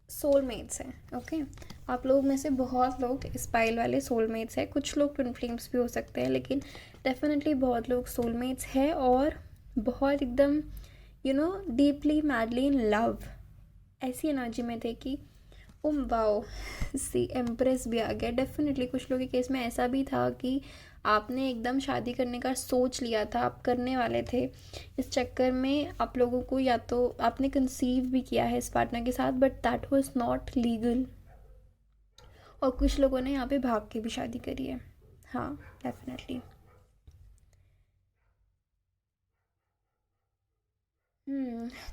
सोलमेट्स हैं, ओके। आप लोग में से बहुत लोग स्पाइल वाले सोलमेट्स हैं, कुछ लोग ट्विन फ्लेम्स भी हो सकते हैं, लेकिन डेफिनेटली बहुत लोग सोलमेट्स हैं और बहुत एकदम डीपली मैडली इन लव, ऐसी एनर्जी में थे कि वाओ, सी एम्प्रेस भी आ गया। डेफिनेटली कुछ लोगों के केस में ऐसा भी था कि आपने एकदम शादी करने का सोच लिया था, आप करने वाले थे, इस चक्कर में आप लोगों को या तो आपने कंसीव भी किया है इस पार्टनर के साथ, but that was not legal. और कुछ लोगों ने यहाँ पे भाग के भी शादी करी है। हाँ, डेफिनेटली।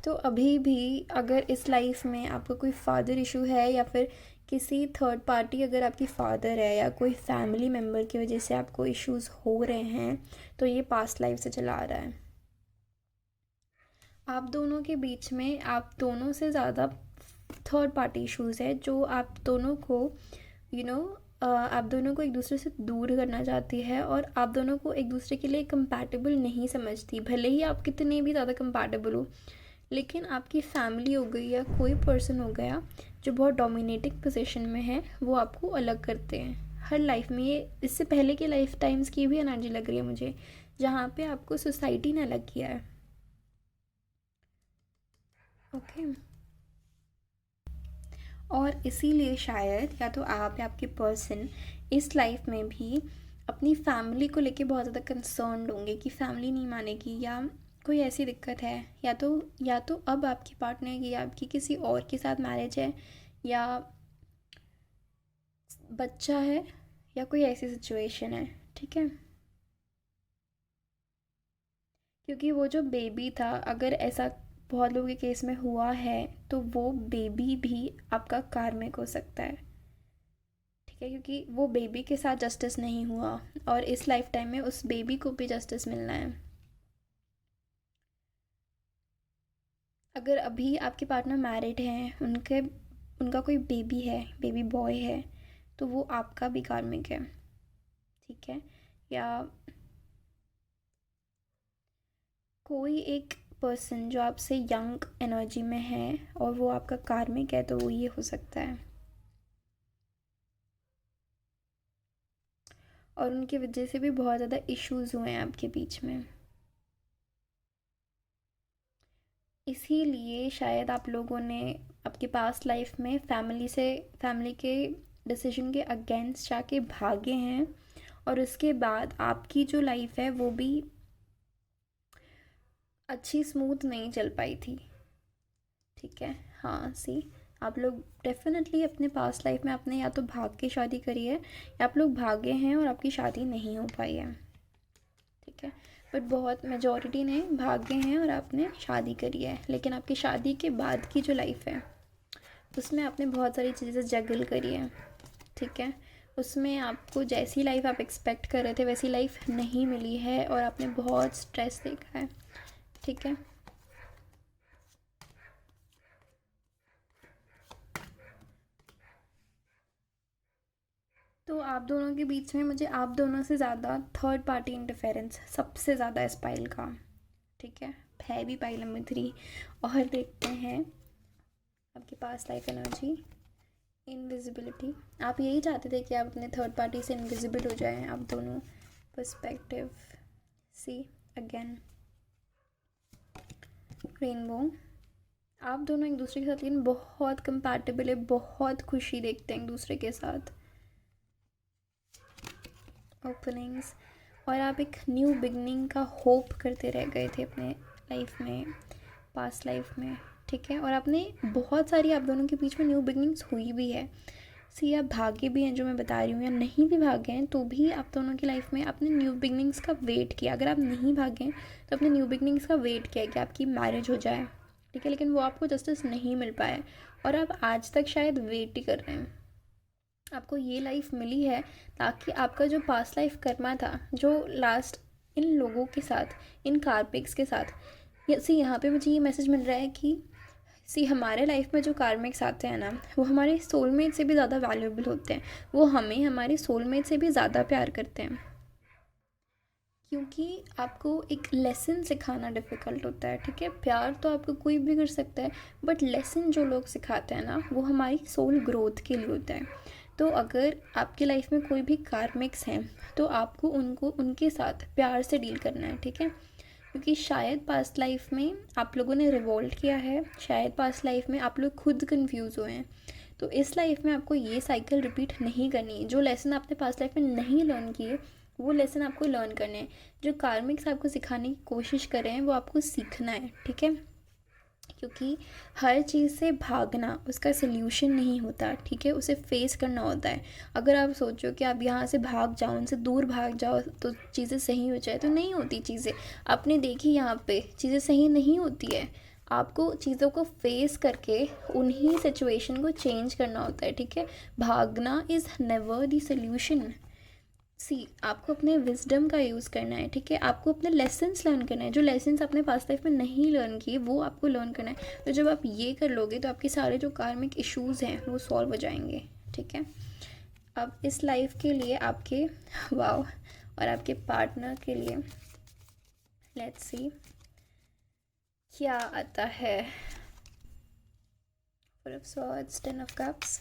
तो अभी भी अगर इस लाइफ में आपका कोई फादर इशू है, या फिर किसी थर्ड पार्टी अगर आपकी फादर है, या कोई फैमिली मेम्बर की वजह से आपको इश्यूज हो रहे हैं, तो ये पास्ट लाइफ से चला आ रहा है। आप दोनों के बीच में आप दोनों से ज़्यादा थर्ड पार्टी इश्यूज है, जो आप दोनों को यू नो आप दोनों को एक दूसरे से दूर करना चाहती है, और आप दोनों को एक दूसरे के लिए कंपैटिबल नहीं समझती। भले ही आप कितने भी ज़्यादा कंपैटिबल हो, लेकिन आपकी फैमिली हो गई या कोई पर्सन हो गया जो बहुत डोमिनेटिंग पोजीशन में है, वो आपको अलग करते हैं हर लाइफ में। ये इससे पहले के लाइफ टाइम्स की भी एनर्जी लग रही है मुझे, जहाँ पे आपको सोसाइटी ने अलग किया है। ओके। और इसीलिए शायद या तो आप या आपके पर्सन इस लाइफ में भी अपनी फैमिली को लेके बहुत ज़्यादा कंसर्न्ड होंगे कि फैमिली नहीं मानेगी, या कोई ऐसी दिक्कत है, या तो अब आपकी पार्टनर की या आपकी किसी और के साथ मैरिज है, या बच्चा है, या कोई ऐसी सिचुएशन है। ठीक है, क्योंकि वो जो बेबी था, अगर ऐसा बहुत लोगों के केस में हुआ है, तो वो बेबी भी आपका कार्मिक हो सकता है। ठीक है, क्योंकि वो बेबी के साथ जस्टिस नहीं हुआ, और इस लाइफ टाइम में उस बेबी को भी जस्टिस मिलना है। अगर अभी आपके पार्टनर मैरिड हैं, उनका कोई बेबी है, बेबी बॉय है, तो वो आपका भी कार्मिक है। ठीक है, या कोई एक पर्सन जो आपसे यंग एनर्जी में है और वो आपका कार्मिक है, तो वो ये हो सकता है। और उनकी वजह से भी बहुत ज़्यादा इश्यूज हुए हैं आपके बीच में। इसीलिए शायद आप लोगों ने आपके पास्ट लाइफ में फैमिली के डिसीजन के अगेंस्ट जाके भागे हैं, और उसके बाद आपकी जो लाइफ है वो भी अच्छी स्मूथ नहीं चल पाई थी। ठीक है, हाँ, सी आप लोग डेफिनेटली अपने पास्ट लाइफ में आपने या तो भाग के शादी करी है, या आप लोग भागे हैं और आपकी शादी नहीं हो पाई है। ठीक है, बट बहुत मेजॉरिटी ने भागे हैं और आपने शादी करी है, लेकिन आपकी शादी के बाद की जो लाइफ है उसमें आपने बहुत सारी चीज़ें जगल करी है। ठीक है, उसमें आपको जैसी लाइफ आप एक्सपेक्ट कर रहे थे वैसी लाइफ नहीं मिली है, और आपने बहुत स्ट्रेस देखा है। ठीक है, तो आप दोनों के बीच में मुझे आप दोनों से ज़्यादा थर्ड पार्टी इंटरफेरेंस सबसे ज़्यादा है स्पाइल का। ठीक है भी पाइल नंबर 3। और देखते हैं आपके पास लाइफ एनर्जी, इनविजिबिलिटी। आप यही चाहते थे कि आप अपने थर्ड पार्टी से इनविजिबल हो जाएं आप दोनों। Perspective, see again rainbow. आप दोनों एक दूसरे के साथ लेकिन बहुत कंपैटिबल है, बहुत खुशी देखते हैं एक दूसरे के साथ। ओपनिंग्स, और आप एक न्यू बिगनिंग का होप करते रह गए थे अपने लाइफ में, पास्ट लाइफ में। ठीक है, और आपने बहुत सारी आप दोनों के बीच में न्यू बिगनिंग्स हुई भी है। सी आप भागे भी हैं जो मैं बता रही हूँ, या नहीं भी भागे हैं तो भी आप दोनों की लाइफ में आपने न्यू बिगनिंग्स का वेट किया। अगर आप नहीं भागे तो आपने न्यू बिगनिंग्स का वेट किया कि आपकी मैरिज हो जाए। ठीक है, लेकिन वो आपको जस्टिस नहीं मिल पाया, और आप आज तक शायद वेट ही कर रहे हैं। आपको ये लाइफ मिली है ताकि आपका जो पास्ट लाइफ कर्मा था, जो लास्ट इन लोगों के साथ, इन कार्मिक्स के साथ, यहाँ पे मुझे ये मैसेज मिल रहा है कि हमारे लाइफ में जो कार्मिक्स आते हैं ना, वो हमारे सोलमेट से भी ज़्यादा वैल्यूएबल होते हैं। वो हमें हमारे सोलमेट से भी ज़्यादा प्यार करते हैं। क्योंकि आपको एक लेसन सिखाना डिफ़िकल्ट होता है, ठीक है? प्यार तो आपको कोई भी कर सकता है, बट लेसन जो लोग सिखाते हैं ना, वो हमारी सोल ग्रोथ के लिए होता है। तो अगर आपकी लाइफ में कोई भी कार्मिक्स हैं, तो आपको उनको उनके साथ प्यार से डील करना है, ठीक है? क्योंकि शायद पास्ट लाइफ में आप लोगों ने रिवॉल्ट किया है, शायद पास्ट लाइफ में आप लोग खुद कंफ्यूज हुए हैं। तो इस लाइफ में आपको ये साइकिल रिपीट नहीं करनी है। जो लेसन आपने पास्ट लाइफ में नहीं लर्न किए, वो लेसन आपको लर्न करने हैं। जो कार्मिक्स आपको सिखाने की कोशिश कर रहे हैं, वो आपको सीखना है, ठीक है? क्योंकि हर चीज़ से भागना उसका सल्यूशन नहीं होता, ठीक है? उसे फेस करना होता है। अगर आप सोचो कि आप यहाँ से भाग जाओ, उनसे दूर भाग जाओ तो चीज़ें सही हो जाए, तो नहीं होती चीज़ें। आपने देखी यहाँ पे चीज़ें सही नहीं होती है। आपको चीज़ों को फेस करके उन्हीं सिचुएशन को चेंज करना होता है, ठीक है? भागना इज़ नेवर द सल्यूशन। आपको अपने विजडम का यूज़ करना है, ठीक है? आपको अपने लेसन्स लर्न करना है। जो लेसन्स आपने पास्ट लाइफ में नहीं लर्न किए, वो आपको लर्न करना है। तो जब आप ये कर लोगे, तो आपके सारे जो कार्मिक इश्यूज़ हैं, वो सॉल्व हो जाएंगे, ठीक है? अब इस लाइफ के लिए आपके वाओ और आपके पार्टनर के लिए लेट्स सी क्या आता है। Four of swords, ten of cups,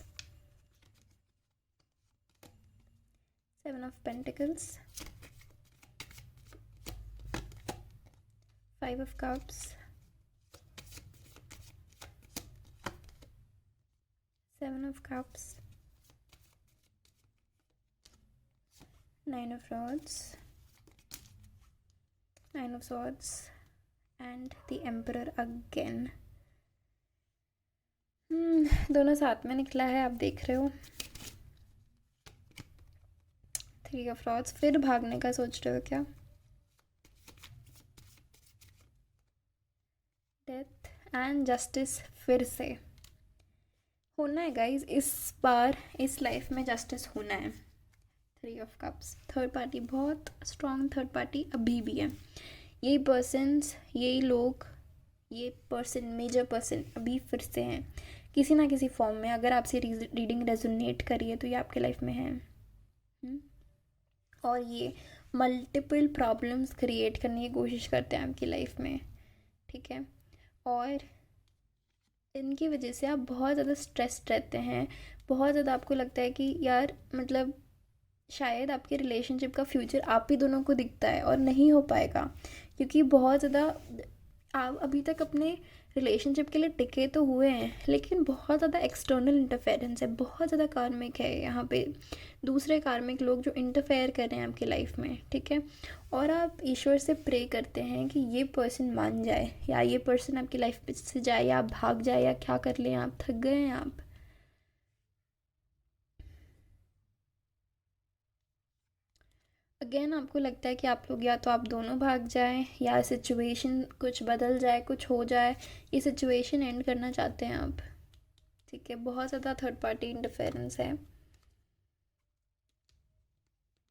seven of pentacles, five of cups, seven of cups, nine of rods, nine of swords and the emperor again. दोनों साथ में निकला है, आप देख रहे हो। थ्री ऑफ रॉड्स, फिर भागने का सोच रहे हो क्या? डेथ एंड जस्टिस, फिर से होना है गाइज। इस बार इस लाइफ में जस्टिस होना है। Three of cups, third party, बहुत स्ट्रॉन्ग थर्ड पार्टी अभी भी है। यही पर्सन्स, यही लोग, ये पर्सन, मेजर पर्सन अभी फिर से हैं किसी ना किसी फॉर्म में। अगर आपसे रीडिंग रेजोनेट करिए तो ये आपके लाइफ में है। और ये मल्टीपल प्रॉब्लम्स क्रिएट करने की कोशिश करते हैं आपकी लाइफ में, ठीक है? और इनकी वजह से आप बहुत ज़्यादा स्ट्रेस्ड रहते हैं। बहुत ज़्यादा आपको लगता है कि यार मतलब शायद आपके रिलेशनशिप का फ्यूचर आप ही दोनों को दिखता है और नहीं हो पाएगा, क्योंकि बहुत ज़्यादा आप अभी तक अपने रिलेशनशिप के लिए टिके तो हुए हैं, लेकिन बहुत ज़्यादा एक्सटर्नल इंटरफेरेंस है, बहुत ज़्यादा कार्मिक है यहाँ पे। दूसरे कार्मिक लोग जो इंटरफेयर कर रहे हैं आपकी लाइफ में, ठीक है? और आप ईश्वर से प्रे करते हैं कि ये पर्सन मान जाए, या ये पर्सन आपकी लाइफ से जाए, या आप भाग जाए, या क्या कर लें, आप थक गए हैं आप। अगेन आपको लगता है कि आप लोग या तो आप दोनों भाग जाएं, या सिचुएशन कुछ बदल जाए, कुछ हो जाए, ये सिचुएशन एंड करना चाहते हैं आप, ठीक है? बहुत ज़्यादा थर्ड पार्टी इंटरफेरेंस है।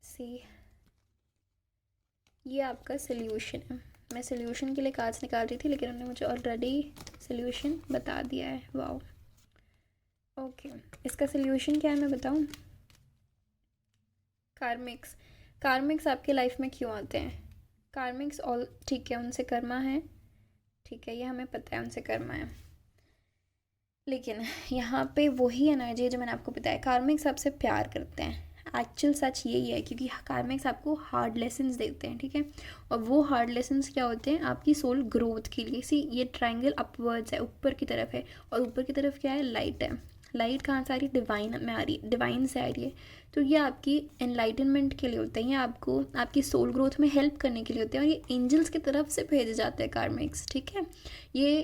सी ये आपका सल्यूशन है। मैं सल्यूशन के लिए कार्ड्स निकाल रही थी, लेकिन उन्होंने मुझे ऑलरेडी सल्यूशन बता दिया है। Wow, okay. इसका सल्यूशन क्या है मैं बताऊं? कार्मिक्स। कार्मिक्स आपके लाइफ में क्यों आते हैं? कार्मिक्स ऑल ठीक है, उनसे कर्मा है, ठीक है, ये हमें पता है उनसे कर्मा है। लेकिन यहाँ पे वही एनर्जी है जो मैंने आपको बताया, कार्मिक्स आपसे प्यार करते हैं। एक्चुअल सच यही है, क्योंकि कार्मिक्स आपको हार्ड लेसन्स देते हैं, ठीक है? और वो हार्ड लेसन्स क्या होते हैं? आपकी सोल ग्रोथ के लिए। सी ये ट्रायंगल अपवर्ड्स है, ऊपर की तरफ है, और ऊपर की तरफ क्या है? लाइट है। लाइट कहाँ से आ रही है? डिवाइन में आ रही है, डिवाइन से आ रही है। तो ये आपकी एनलाइटनमेंट के लिए होते हैं, ये आपको आपकी सोल ग्रोथ में हेल्प करने के लिए होते हैं, और ये एंजल्स की तरफ से भेजे जाते हैं कार्मिक्स, ठीक है? ये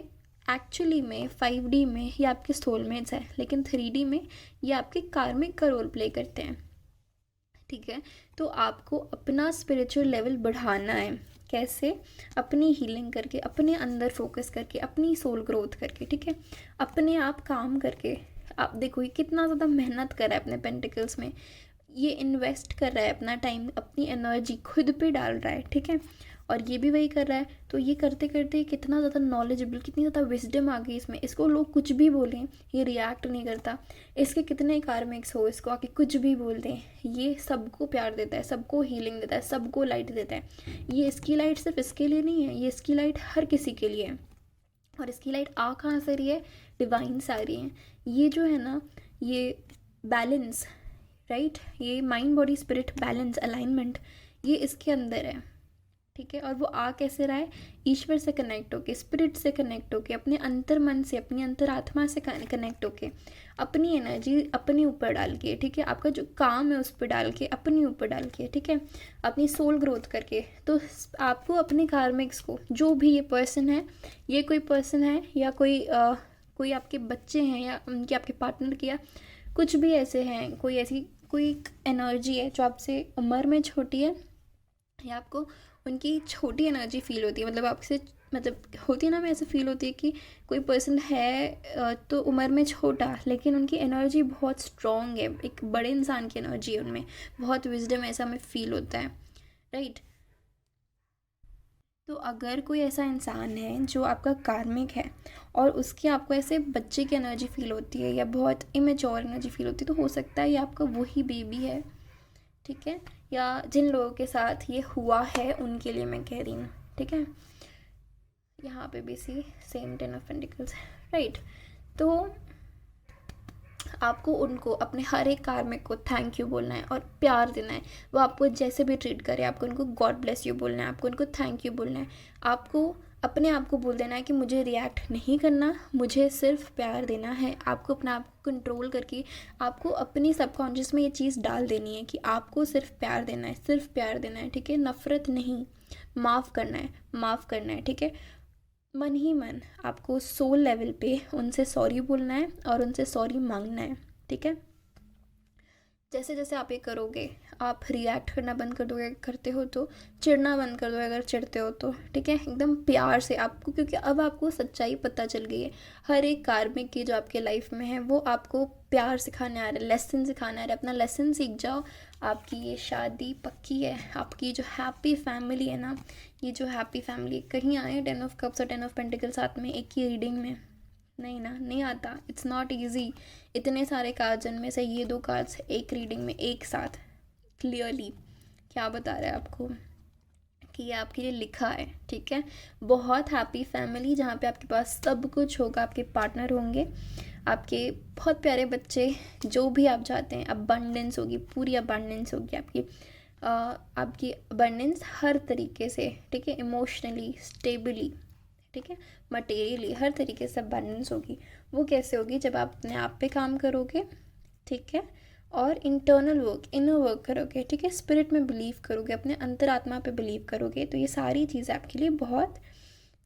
एक्चुअली में 5D में ये आपके सोलमेट्स है, लेकिन 3D में ये आपके कार्मिक का रोल प्ले करते हैं, ठीक है? तो आपको अपना स्पिरिचुअल लेवल बढ़ाना है। कैसे? अपनी हीलिंग करके, अपने अंदर फोकस करके, अपनी सोल ग्रोथ करके, ठीक है? अपने आप काम करके। आप देखो ये कितना ज़्यादा मेहनत करा है अपने पेंटिकल्स में। ये इन्वेस्ट कर रहा है अपना टाइम, अपनी एनर्जी खुद पे डाल रहा है, ठीक है। और ये भी वही कर रहा है, तो ये करते करते कितना ज़्यादा नॉलेजेबल, कितनी ज़्यादा विजडम आ गई इसमें। इसको लोग कुछ भी बोलें, ये रिएक्ट नहीं करता। इसके कितने कार्मिक्स हो, इसको आके कुछ भी बोल दें, ये सबको प्यार देता है, सबको हीलिंग देता है, सबको लाइट देता है। ये इसकी लाइट सिर्फ इसके लिए नहीं है, ये इसकी लाइट हर किसी के लिए है। और इसकी लाइट आ कहाँ से रही है? डिवाइन से आ रही है। ये जो है ना, ये बैलेंस, राइट, ये mind body spirit balance alignment, ये इसके अंदर है, ठीक है। और वो आ कैसे रहा है? ईश्वर से कनेक्ट होके, स्पिरिट से कनेक्ट होके, अपने अंतर मन से, अपनी अंतरात्मा से कनेक्ट होके, अपनी एनर्जी अपने ऊपर डाल के, ठीक है। आपका जो काम है उस पर डाल के, अपने ऊपर डाल के, ठीक है, अपनी सोल ग्रोथ करके। तो आपको अपने कार्मिक्स को, जो भी ये पर्सन है, ये कोई पर्सन है या कोई आपके बच्चे हैं या उनके आपके पार्टनर के, या कुछ भी ऐसे हैं, कोई ऐसी कोई एनर्जी है जो आपसे उम्र में छोटी है, या आपको उनकी छोटी एनर्जी फील होती है, मतलब आपसे, मतलब होती है ना, मैं ऐसे फील होती है कि कोई पर्सन है तो उम्र में छोटा, लेकिन उनकी एनर्जी बहुत स्ट्रॉन्ग है, एक बड़े इंसान की एनर्जी है उनमें, बहुत विजडम, ऐसा हमें फील होता है, राइट। तो अगर कोई ऐसा इंसान है जो आपका कार्मिक है और उसकी आपको ऐसे बच्चे की एनर्जी फील होती है या बहुत इमेच्योर एनर्जी फील होती है, तो हो सकता है ये आपका वही बेबी है, ठीक है। या जिन लोगों के साथ ये हुआ है उनके लिए मैं कह रही हूँ, ठीक है। यहाँ पे भी सी सेम 10 ऑफ पेंटिकल्स, राइट। तो आपको उनको अपने हर एक कार्मिक को थैंक यू बोलना है और प्यार देना है। वो आपको जैसे भी ट्रीट करे, आपको उनको गॉड ब्लेस यू बोलना है, आपको उनको थैंक यू बोलना है। आपको अपने आप को बोल देना है कि मुझे रिएक्ट नहीं करना, मुझे सिर्फ प्यार देना है। आपको अपने आप को कंट्रोल करके आपको अपनी सबकॉन्शियस में ये चीज़ डाल देनी है कि आपको सिर्फ प्यार देना है, सिर्फ प्यार देना है, ठीक है। नफ़रत नहीं, माफ़ करना है, माफ़ करना है, ठीक है। मन ही मन आपको सोल लेवल पे उनसे सॉरी बोलना है और उनसे सॉरी मांगना है, ठीक है। जैसे जैसे आप ये करोगे, आप रिएक्ट करना बंद कर दोगे, करते हो तो चिढ़ना बंद कर दोगे, अगर चिढ़ते हो तो, ठीक है। एकदम प्यार से आपको, क्योंकि अब आपको सच्चाई पता चल गई है। हर एक कार्मिक की जो आपके लाइफ में है वो आपको प्यार सिखाने आ रहा है, लेसन सिखाने आ रहा है। अपना लेसन सीख जाओ, आपकी ये शादी पक्की है। आपकी जो हैप्पी फैमिली है ना, ये जो हैप्पी फैमिली, कहीं आए 10 ऑफ कप्स और 10 ऑफ पेंटिकल साथ में एक ही रीडिंग में? नहीं ना, नहीं आता। It's not easy. इतने सारे कार्ड्स, में से ये 2 कार्ड्स एक रीडिंग में एक साथ क्लियरली क्या बता रहा है आपको कि ये आपके लिए लिखा है, ठीक है। बहुत हैप्पी फैमिली जहाँ पे आपके पास सब कुछ होगा, आपके पार्टनर होंगे, आपके बहुत प्यारे बच्चे, जो भी आप चाहते हैं, अबंडेंस होगी, पूरी अबंडेंस होगी आपकी अबंडेंस हर तरीके से, ठीक है। इमोशनली स्टेबली, ठीक है, मटेरियली हर तरीके से अबंडेंस होगी। वो कैसे होगी? जब आप अपने आप पे काम करोगे, ठीक है, और इंटरनल वर्क, इनर वर्क करोगे, ठीक है, स्पिरिट में बिलीव करोगे, अपने अंतरात्मा पे बिलीव करोगे, तो ये सारी चीज़ें आपके लिए बहुत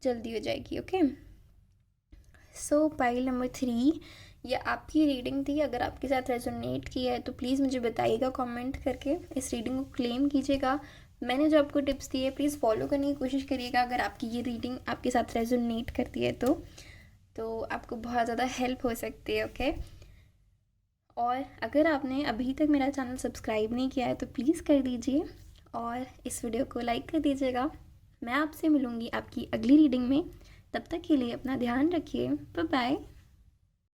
जल्दी हो जाएगी, ओके। सो पाइल नंबर 3, ये आपकी रीडिंग थी। अगर आपके साथ रेजोनेट किया है तो प्लीज़ मुझे बताइएगा कमेंट करके, इस रीडिंग को क्लेम कीजिएगा। मैंने जो आपको टिप्स दिए प्लीज़ फॉलो करने की कोशिश करिएगा। अगर आपकी ये रीडिंग आपके साथ रेजोनेट करती है तो आपको बहुत ज़्यादा हेल्प हो सकती है, ओके। और अगर आपने अभी तक मेरा चैनल सब्सक्राइब नहीं किया है तो प्लीज़ कर दीजिए और इस वीडियो को लाइक कर दीजिएगा। मैं आपसे मिलूँगी आपकी अगली रीडिंग में। तब तक के लिए अपना ध्यान रखिए। Bye bye.